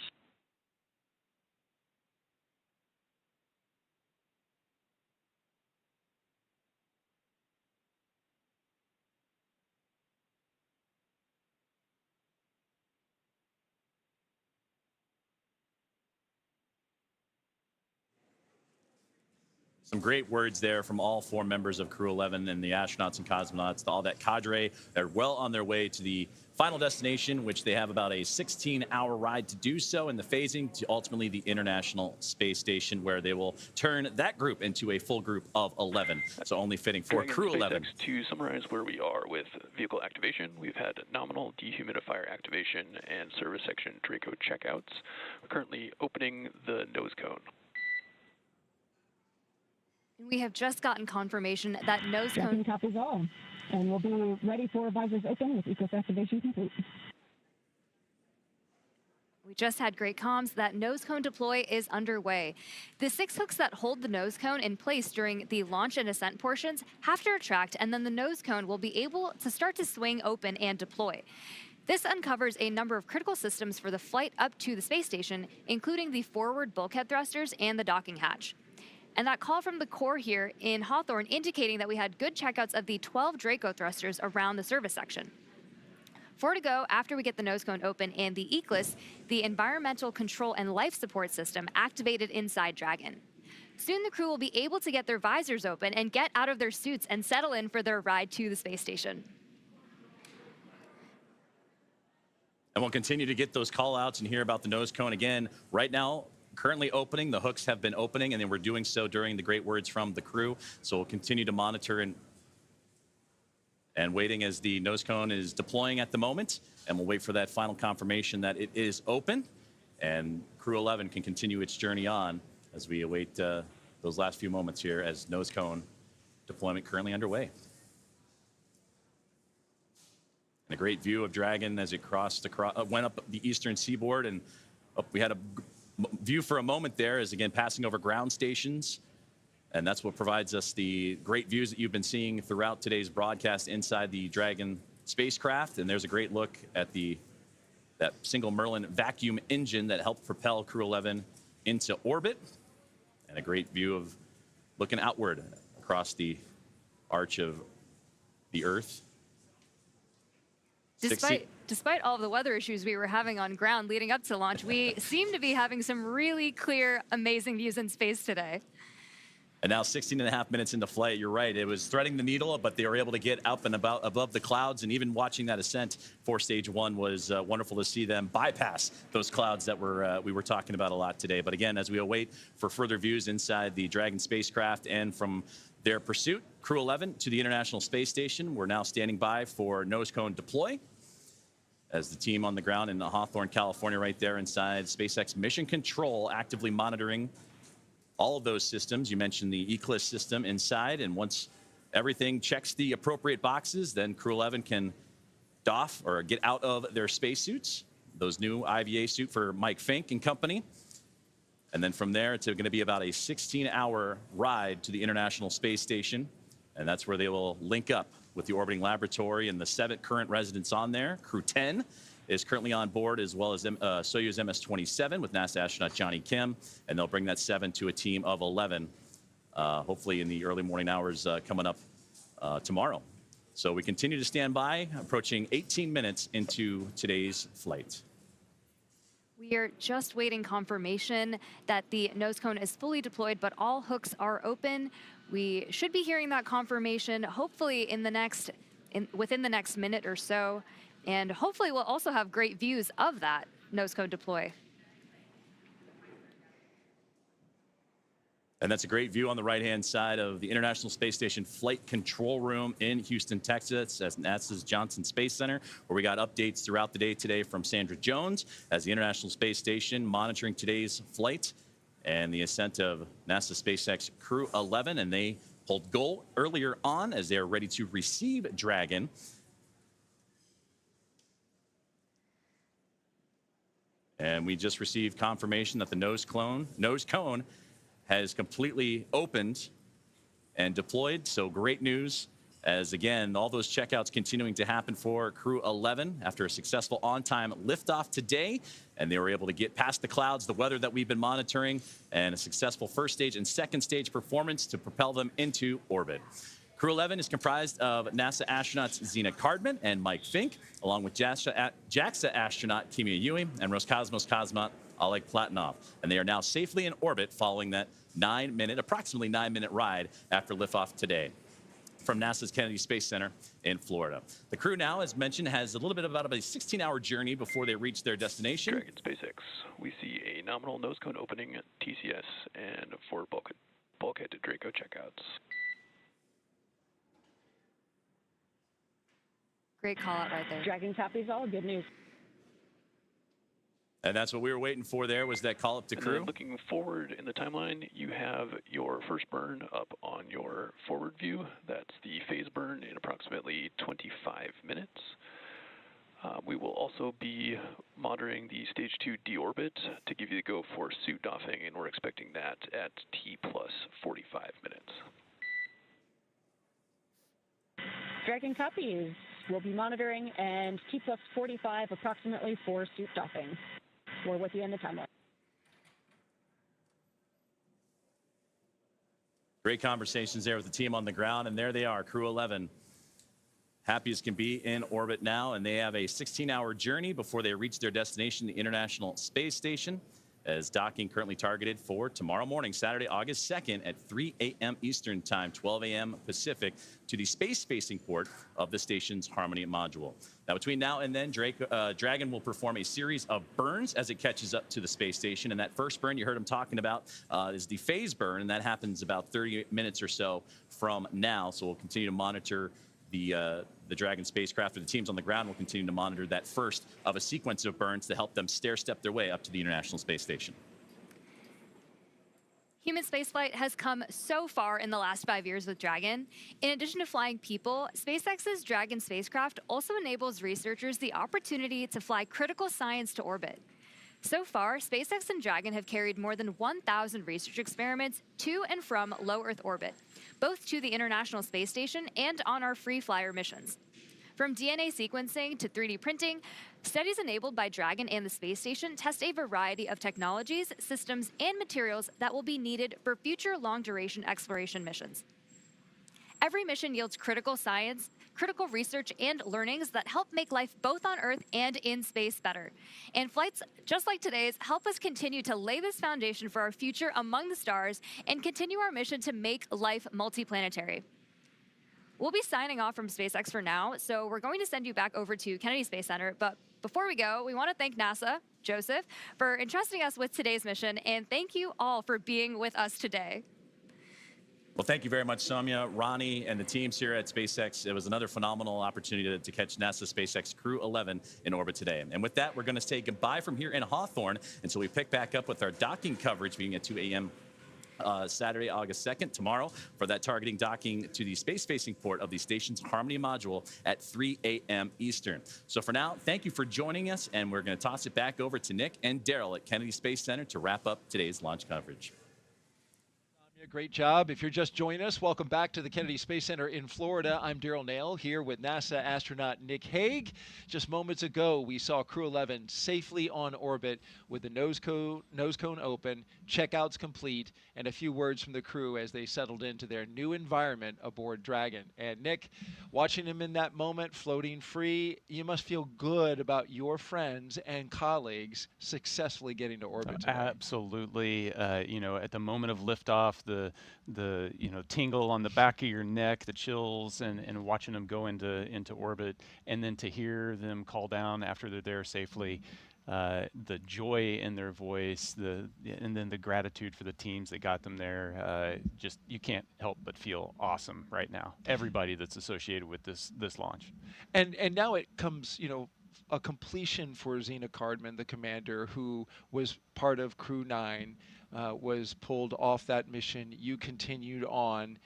Some great words there from all 4 members of Crew-11 and the astronauts and cosmonauts, all that cadre. They're well on their way to the final destination, which they have about a 16-hour ride to do so, in the phasing to ultimately the International Space Station, where they will turn that group into a full group of 11. So only fitting for Crew-11. To summarize where we are with vehicle activation, we've had nominal dehumidifier activation and service section Draco checkouts. We're currently opening the nose cone. We have just gotten confirmation that Nosecone top is all, and we'll be ready for visors open with ECOS activation complete. We just had great comms that Nosecone deploy is underway. The 6 hooks that hold the Nosecone in place during the launch and ascent portions have to retract, and then the Nosecone will be able to start to swing open and deploy. This uncovers a number of critical systems for the flight up to the space station, including the forward bulkhead thrusters and the docking hatch. And that call from the core here in Hawthorne indicating that we had good checkouts of the 12 Draco thrusters around the service section. 4 to go after we get the Nosecone open and the ECLIS, the environmental control and life support system, activated inside Dragon. Soon the crew will be able to get their visors open and get out of their suits and settle in for their ride to the space station. And we'll continue to get those call outs and hear about the Nosecone again. Right now, currently opening. The hooks have been opening, and then we're doing so during the great words from the crew. So we'll continue to monitor and waiting as the Nosecone is deploying at the moment. And we'll wait for that final confirmation that it is open. And Crew-11 can continue its journey on as we await those last few moments here as Nosecone deployment currently underway. And a great view of Dragon as it went up the eastern seaboard, and we had a view for a moment there as, again, passing over ground stations. And that's what provides us the great views that you've been seeing throughout today's broadcast inside the Dragon spacecraft. And there's a great look at that single Merlin vacuum engine that helped propel Crew-11 into orbit. And a great view of looking outward across the arch of the Earth. Despite all of the weather issues we were having on ground leading up to launch, we seem to be having some really clear, amazing views in space today. And now 16.5 minutes into flight, you're right. It was threading the needle, but they were able to get up and above the clouds. And even watching that ascent for stage 1 was wonderful to see them bypass those clouds that we were talking about a lot today. But again, as we await for further views inside the Dragon spacecraft and from their pursuit, Crew-11 to the International Space Station, we're now standing by for Nosecone deploy, as the team on the ground in Hawthorne, California, right there inside SpaceX Mission Control, actively monitoring all of those systems. You mentioned the ECLIS system inside, and once everything checks the appropriate boxes, then Crew-11 can doff or get out of their spacesuits, those new IVA suit for Mike Fincke and company. And then from there, it's going to be about a 16-hour ride to the International Space Station, and that's where they will link up with the orbiting laboratory and the 7 current residents on there. Crew 10 is currently on board, as well as Soyuz MS-27 with NASA astronaut Johnny Kim, and they'll bring that 7 to a team of 11, hopefully in the early morning hours coming up tomorrow. So we continue to stand by, approaching 18 minutes into today's flight. We are just waiting confirmation that the Nosecone is fully deployed, but all hooks are open. We should be hearing that confirmation hopefully within the next minute or so. And hopefully we'll also have great views of that Nosecone deploy. And that's a great view on the right-hand side of the International Space Station Flight Control Room in Houston, Texas, at NASA's Johnson Space Center, where we got updates throughout the day today from Sandra Jones as the International Space Station monitoring today's flight and the ascent of NASA SpaceX Crew-11. And they pulled goal earlier on as they're ready to receive Dragon. And we just received confirmation that the Nosecone has completely opened and deployed. So great news, as again, all those checkouts continuing to happen for Crew-11 after a successful on-time liftoff today. And they were able to get past the clouds, the weather that we've been monitoring, and a successful first stage and second stage performance to propel them into orbit. Crew-11 is comprised of NASA astronauts Zena Cardman and Mike Fincke, along with JAXA astronaut Kimia Yui and Roscosmos cosmonaut Oleg Platonov. And they are now safely in orbit following that approximately 9-minute ride after liftoff today from NASA's Kennedy Space Center in Florida. The crew now, as mentioned, has a little bit about a 16-hour journey before they reach their destination. Dragon SpaceX, we see a nominal nose cone opening at TCS and 4 bulkhead to Draco checkouts. Great call out right there. Dragon copies all. Good news. And that's what we were waiting for there, was that call up to And crew. then looking forward in the timeline, you have your first burn up on your forward view. That's the phase burn in approximately 25 minutes. We will also be monitoring the stage 2 deorbit to give you the go for suit doffing, and we're expecting that at T+45 minutes. Dragon copies. We'll be monitoring, and T+45 approximately for suit doffing. We're with you in the timeline. Great conversations there with the team on the ground, and there they are, Crew-11. Happy as can be in orbit now, and they have a 16-hour journey before they reach their destination, the International Space Station, as docking currently targeted for tomorrow morning, Saturday, August 2nd at 3 a.m. Eastern Time, 12 a.m. Pacific, to the space-facing port of the station's Harmony module. Now, between now and then, Dragon will perform a series of burns as it catches up to the space station, and that first burn you heard him talking about is the phase burn, and that happens about 30 minutes or so from now. So we'll continue to monitor the Dragon spacecraft, or the teams on the ground will continue to monitor that first of a sequence of burns to help them stair-step their way up to the International Space Station. Human spaceflight has come so far in the last 5 years with Dragon. In addition to flying people, SpaceX's Dragon spacecraft also enables researchers the opportunity to fly critical science to orbit. So far, SpaceX and Dragon have carried more than 1,000 research experiments to and from low Earth orbit, both to the International Space Station and on our free flyer missions. From DNA sequencing to 3D printing, studies enabled by Dragon and the space station test a variety of technologies, systems, and materials that will be needed for future long-duration exploration missions. Every mission yields critical science, critical research, and learnings that help make life both on Earth and in space better. And flights just like today's help us continue to lay this foundation for our future among the stars and continue our mission to make life multiplanetary. We'll be signing off from SpaceX for now, so we're going to send you back over to Kennedy Space Center. But before we go, we want to thank NASA, Joseph, for entrusting us with today's mission, and thank you all for being with us today. Well, thank you very much, Soumya, Ronnie, and the teams here at SpaceX. It was another phenomenal opportunity to catch NASA SpaceX Crew-11 in orbit today. And with that, we're going to say goodbye from here in Hawthorne until we pick back up with our docking coverage beginning at 2 a.m. Saturday, August 2nd, tomorrow, for that targeting docking to the space-facing port of the station's Harmony module at 3 a.m. Eastern. So for now, thank you for joining us, and we're going to toss it back over to Nick and Daryl at Kennedy Space Center to wrap up today's launch coverage. Great job. If you're just joining us, welcome back to the Kennedy Space Center in Florida. I'm Daryl Nail here with NASA astronaut Nick Hague. Just moments ago, we saw Crew-11 safely on orbit with the nose cone open, checkouts complete, and a few words from the crew as they settled into their new environment aboard Dragon. And Nick, watching him in that moment, floating free, you must feel good about your friends and colleagues successfully getting to orbit today. Absolutely. You know, at the moment of liftoff, the tingle on the back of your neck, the chills, and watching them go into orbit, and then to hear them call down after they're there safely, the joy in their voice, and then the gratitude for the teams that got them there. Just, you can't help but feel awesome right now. Everybody that's associated with this launch. And now it comes, you know, a completion for Zena Cardman, the commander who was part of Crew-9, was pulled off that mission. You continued on.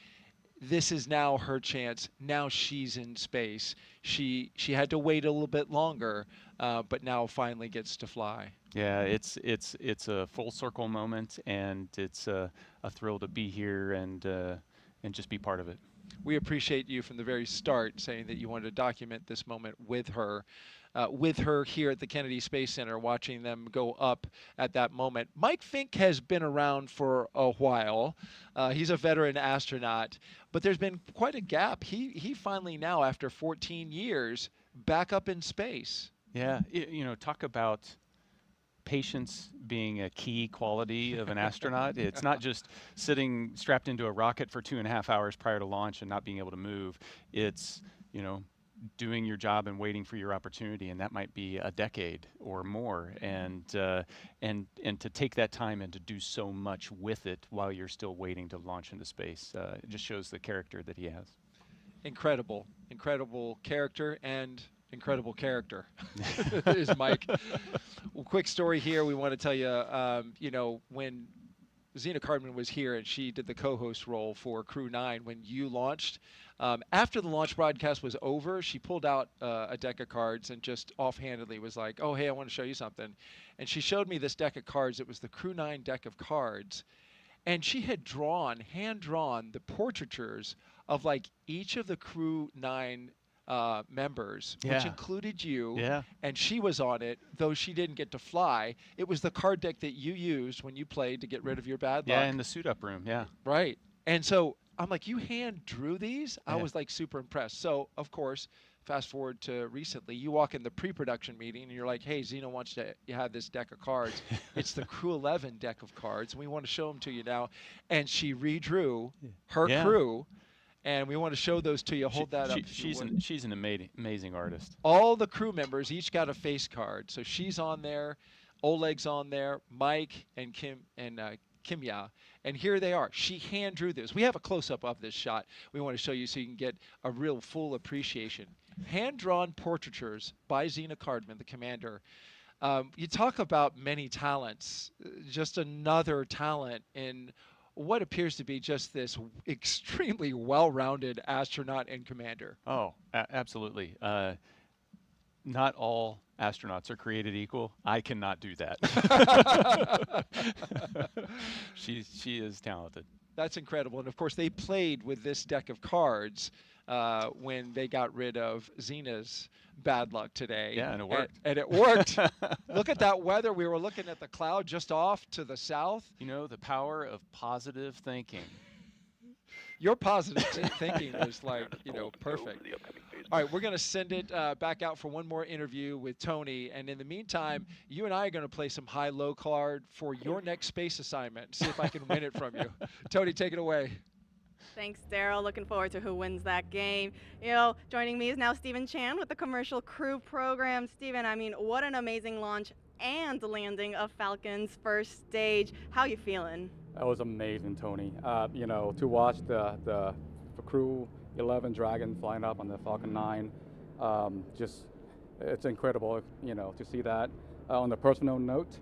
This is now her chance. Now she's in space. She had to wait a little bit longer, but now finally gets to fly. Yeah, it's a full circle moment, and it's a thrill to be here and just be part of it. We appreciate you from the very start saying that you wanted to document this moment with her here at the Kennedy Space Center, watching them go up at that moment. Mike Fincke has been around for a while. He's a veteran astronaut, but there's been quite a gap. He finally now, after 14 years, back up in space. Yeah, you know, talk about patience being a key quality of an astronaut. It's not just sitting strapped into a rocket for 2.5 hours prior to launch and not being able to move. It's, you know, doing your job and waiting for your opportunity, and that might be a decade or more. And to take that time and to do so much with it while you're still waiting to launch into space, it just shows the character that he has. Incredible character and incredible character is Mike. Well, quick story here. We want to tell you, you know, when Zena Cardman was here and she did the co-host role for Crew-9 when you launched. After the launch broadcast was over, she pulled out a deck of cards and just offhandedly was like, oh, hey, I want to show you something. And she showed me this deck of cards. It was the Crew-9 deck of cards. And she had hand-drawn the portraitures of like each of the Crew-9 members, which included you, and she was on it, though she didn't get to fly. It was the card deck that you used when you played to get rid of your bad luck. Yeah, in the suit-up room, Right. And so I'm like, you hand drew these? I was like super impressed. So, of course, fast forward to recently, you walk in the pre-production meeting and you're like, hey, Zena wants to have this deck of cards. It's the Crew-11 deck of cards, and we want to show them to you now. And she redrew her crew. And we want to show those to you. Hold that up. She's an amazing artist. All the crew members each got a face card. So she's on there, Oleg's on there, Mike and Kim and Kimya. And here they are. She hand drew this. We have a close-up of this shot. We want to show you so you can get a real full appreciation. Hand-drawn portraitures by Zena Cardman, the commander. You talk about many talents. Just another talent in what appears to be just this extremely well-rounded astronaut and commander. Oh, absolutely. Not all astronauts are created equal. I cannot do that. She is talented. That's incredible. And of course, they played with this deck of cards when they got rid of Zena's bad luck today. Yeah, and it worked. And it worked. Look at that weather. We were looking at the cloud just off to the south. You know, the power of positive thinking. Your positive thinking is like, you know, perfect. All right, we're going to send it back out for one more interview with Tony. And in the meantime, you and I are going to play some high-low card for your next space assignment. See if I can win it from you. Tony, take it away. Thanks, Daryl. Looking forward to who wins that game. You know, joining me is now Stephen Chan with the Commercial Crew program. Stephen, I mean, what an amazing launch and landing of Falcon's first stage. How you feeling? That was amazing, Tony. You know, to watch the Crew-11 Dragon flying up on the Falcon 9, just it's incredible, you know, to see that. On a personal note,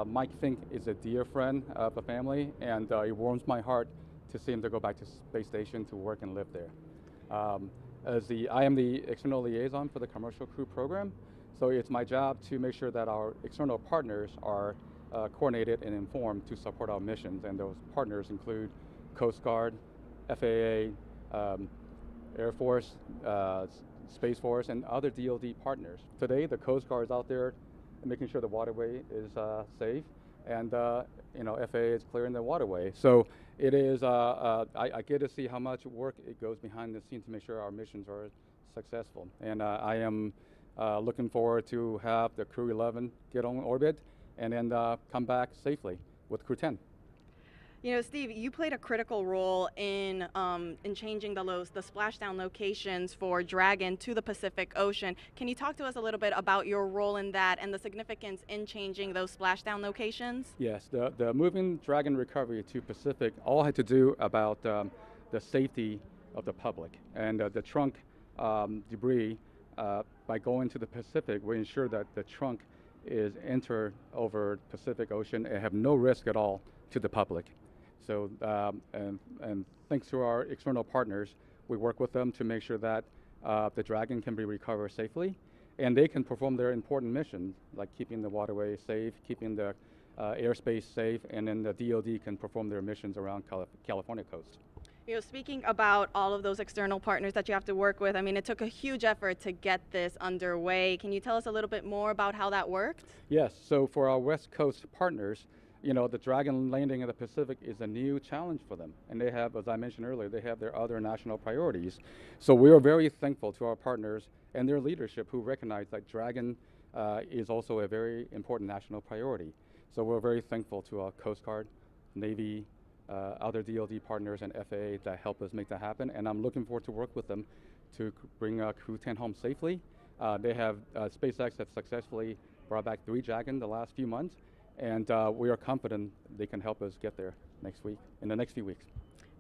Mike Fincke is a dear friend of the family, and it warms my heart to see him to go back to space station to work and live there. I am the external liaison for the Commercial Crew program, so it's my job to make sure that our external partners are coordinated and informed to support our missions, and those partners include Coast Guard, FAA, Air Force, Space Force, and other DoD partners. Today, the Coast Guard is out there making sure the waterway is safe, and you know, FAA is clearing the waterway. So it is, I get to see how much work it goes behind the scenes to make sure our missions are successful. And I am looking forward to have the Crew-11 get on orbit and then come back safely with Crew-10. You know, Steve, you played a critical role in changing the splashdown locations for Dragon to the Pacific Ocean. Can you talk to us a little bit about your role in that and the significance in changing those splashdown locations? Yes, the moving Dragon recovery to Pacific all had to do about the safety of the public, and the trunk debris. By going to the Pacific, we ensure that the trunk is entered over Pacific Ocean and have no risk at all to the public. So, and thanks to our external partners, we work with them to make sure that the Dragon can be recovered safely, and they can perform their important missions, like keeping the waterway safe, keeping the airspace safe, and then the DoD can perform their missions around California coast. You know, speaking about all of those external partners that you have to work with, I mean, it took a huge effort to get this underway. Can you tell us a little bit more about how that worked? Yes, so for our West Coast partners, you know, the Dragon landing in the Pacific is a new challenge for them. And they have, as I mentioned earlier, they have their other national priorities. So we are very thankful to our partners and their leadership who recognize that Dragon is also a very important national priority. So we're very thankful to our Coast Guard, Navy, other DoD partners and FAA that help us make that happen. And I'm looking forward to work with them to bring Crew-10 home safely. They have, SpaceX has successfully brought back 3 Dragon the last few months. And we are confident they can help us get there next week, in the next few weeks.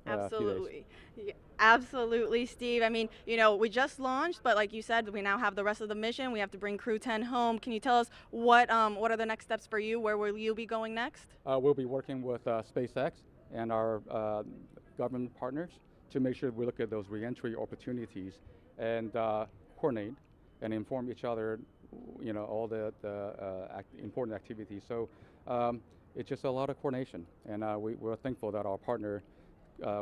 Absolutely. Yeah, absolutely, Steve. I mean, you know, we just launched, but like you said, we now have the rest of the mission. We have to bring Crew-10 home. Can you tell us what are the next steps for you? Where will you be going next? We'll be working with SpaceX and our government partners to make sure we look at those reentry opportunities and coordinate and inform each other, you know, all the important activities. So it's just a lot of coordination, and we're thankful that our partner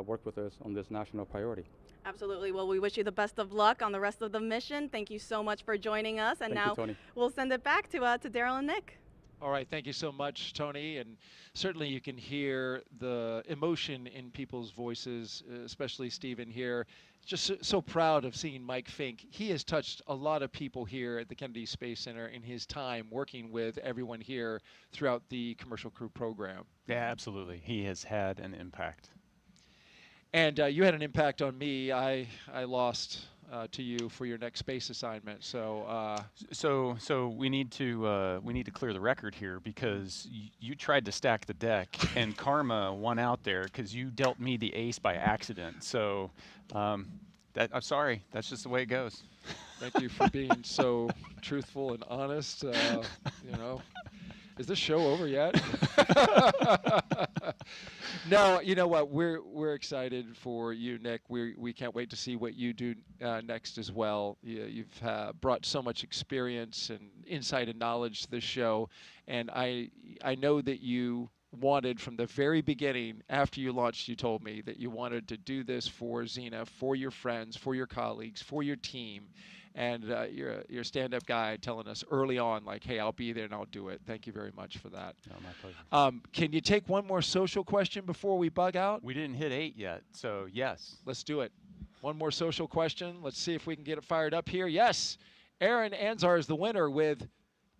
worked with us on this national priority. Absolutely. Well, we wish you the best of luck on the rest of the mission. Thank you so much for joining us. And now we'll send it back to Daryl and Nick. All right, thank you so much, Tony. And certainly you can hear the emotion in people's voices, especially Stephen here. Just so proud of seeing Mike Fincke. He has touched a lot of people here at the Kennedy Space Center in his time working with everyone here throughout the Commercial Crew program. Yeah, absolutely. He has had an impact. And you had an impact on me. I lost to you for your next space assignment. So so we need to clear the record here, because you tried to stack the deck and karma won out there because you dealt me the ace by accident. So I'm sorry. That's just the way it goes. Thank you for being so truthful and honest. You know, is this show over yet? No, you know what? We're excited for you, Nick. We can't wait to see what you do next as well. You've brought so much experience and insight and knowledge to this show, and I know that you wanted from the very beginning, after you launched, you told me that you wanted to do this for Xena, for your friends, for your colleagues, for your team. And you're a stand-up guy telling us early on, like, hey, I'll be there and I'll do it. Thank you very much for that. No, my pleasure. Can you take one more social question before we bug out? We didn't hit 8 yet, so yes. Let's do it. One more social question. Let's see if we can get it fired up here. Yes, Aaron Anzar is the winner with,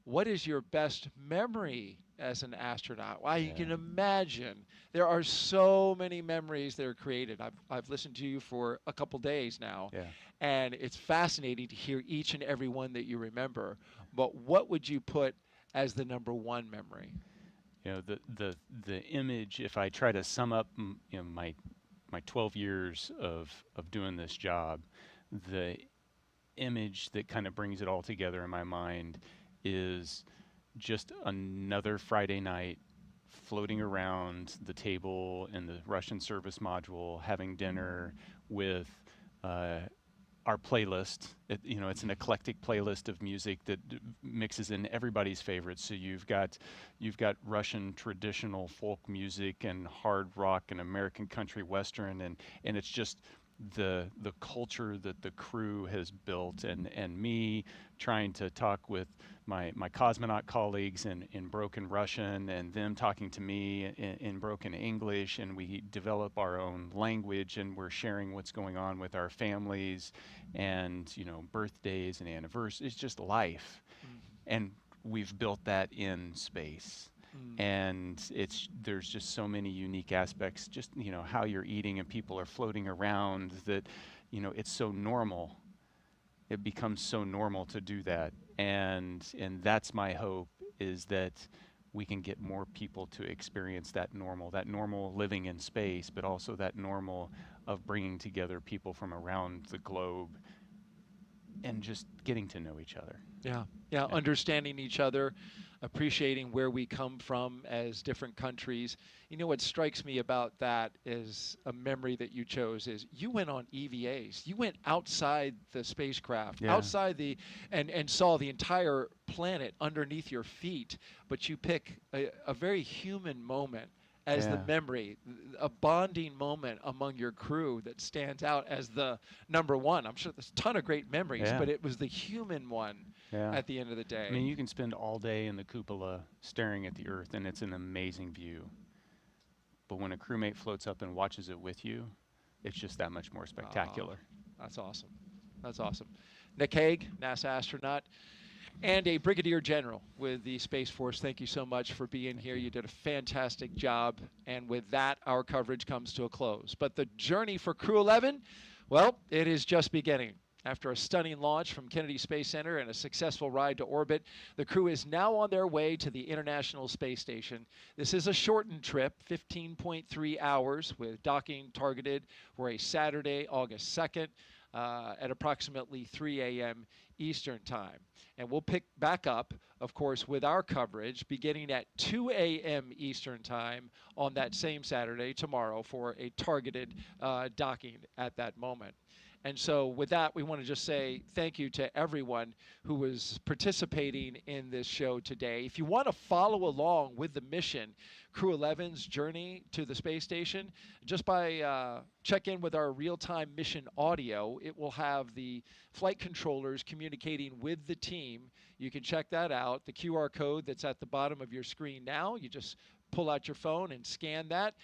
what is your best memory as an astronaut? Well, you can imagine there are so many memories that are created. I've listened to you for a couple days now, and it's fascinating to hear each and every one that you remember. But what would you put as the #1 memory? You know, the image, if I try to sum up my 12 years of doing this job, the image that kind of brings it all together in my mind is just another Friday night floating around the table in the Russian service module, having dinner with our playlist. It's an eclectic playlist of music that mixes in everybody's favorites. So you've got Russian traditional folk music and hard rock and American country western, and it's just the culture that the crew has built, and me trying to talk with my cosmonaut colleagues in broken Russian, and them talking to me in broken English, and we develop our own language, and we're sharing what's going on with our families, and birthdays and anniversaries. It's just life, and we've built that in space. And there's just so many unique aspects, just how you're eating and people are floating around, that it's so normal. It becomes so normal to do that, and that's my hope, is that we can get more people to experience that normal living in space, but also that normal of bringing together people from around the globe and just getting to know each other. Yeah, understanding each other, appreciating where we come from as different countries. What strikes me about that is a memory that you chose is you went on EVAs. You went outside the spacecraft, outside and saw the entire planet underneath your feet, but you pick a very human moment as the memory, a bonding moment among your crew that stands out as the #1. I'm sure there's a ton of great memories, but it was the human one Yeah. at the end of the day. I mean, you can spend all day in the cupola staring at the Earth, and it's an amazing view. But when a crewmate floats up and watches it with you, it's just that much more spectacular. That's awesome. That's awesome. Nick Hague, NASA astronaut, and a brigadier general with the Space Force. Thank you so much for being here. You did a fantastic job. And with that, our coverage comes to a close. But the journey for Crew-11, well, it is just beginning. After a stunning launch from Kennedy Space Center and a successful ride to orbit, the crew is now on their way to the International Space Station. This is a shortened trip, 15.3 hours, with docking targeted for a Saturday, August 2nd at approximately 3 a.m. Eastern Time. And we'll pick back up, of course, with our coverage beginning at 2 a.m. Eastern Time on that same Saturday, tomorrow, for a targeted docking at that moment. And so with that, we want to just say thank you to everyone who was participating in this show today. If you want to follow along with the mission, Crew-11's journey to the space station, just by check in with our real-time mission audio. It will have the flight controllers communicating with the team. You can check that out. The QR code that's at the bottom of your screen now, you just pull out your phone and scan that.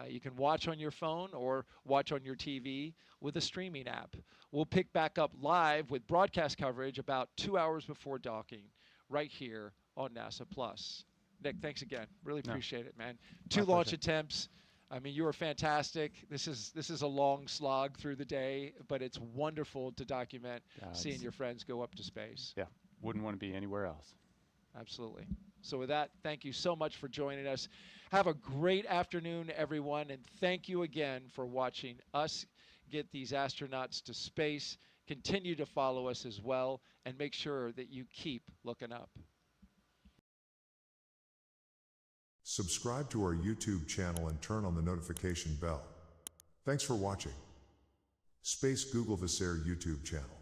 You can watch on your phone or watch on your TV with a streaming app. We'll pick back up live with broadcast coverage about 2 hours before docking right here on NASA Plus. Nick, thanks again. Really appreciate it, man. 2 launch attempts. I mean, you were fantastic. This is a long slog through the day, but it's wonderful to document seeing your friends go up to space. Yeah, wouldn't want to be anywhere else. Absolutely. So with that, thank you so much for joining us. Have a great afternoon, everyone, and thank you again for watching us get these astronauts to space. Continue to follow us as well, and make sure that you keep looking up. Subscribe to our YouTube channel and turn on the notification bell. Thanks for watching. Space Googlevesaire YouTube channel.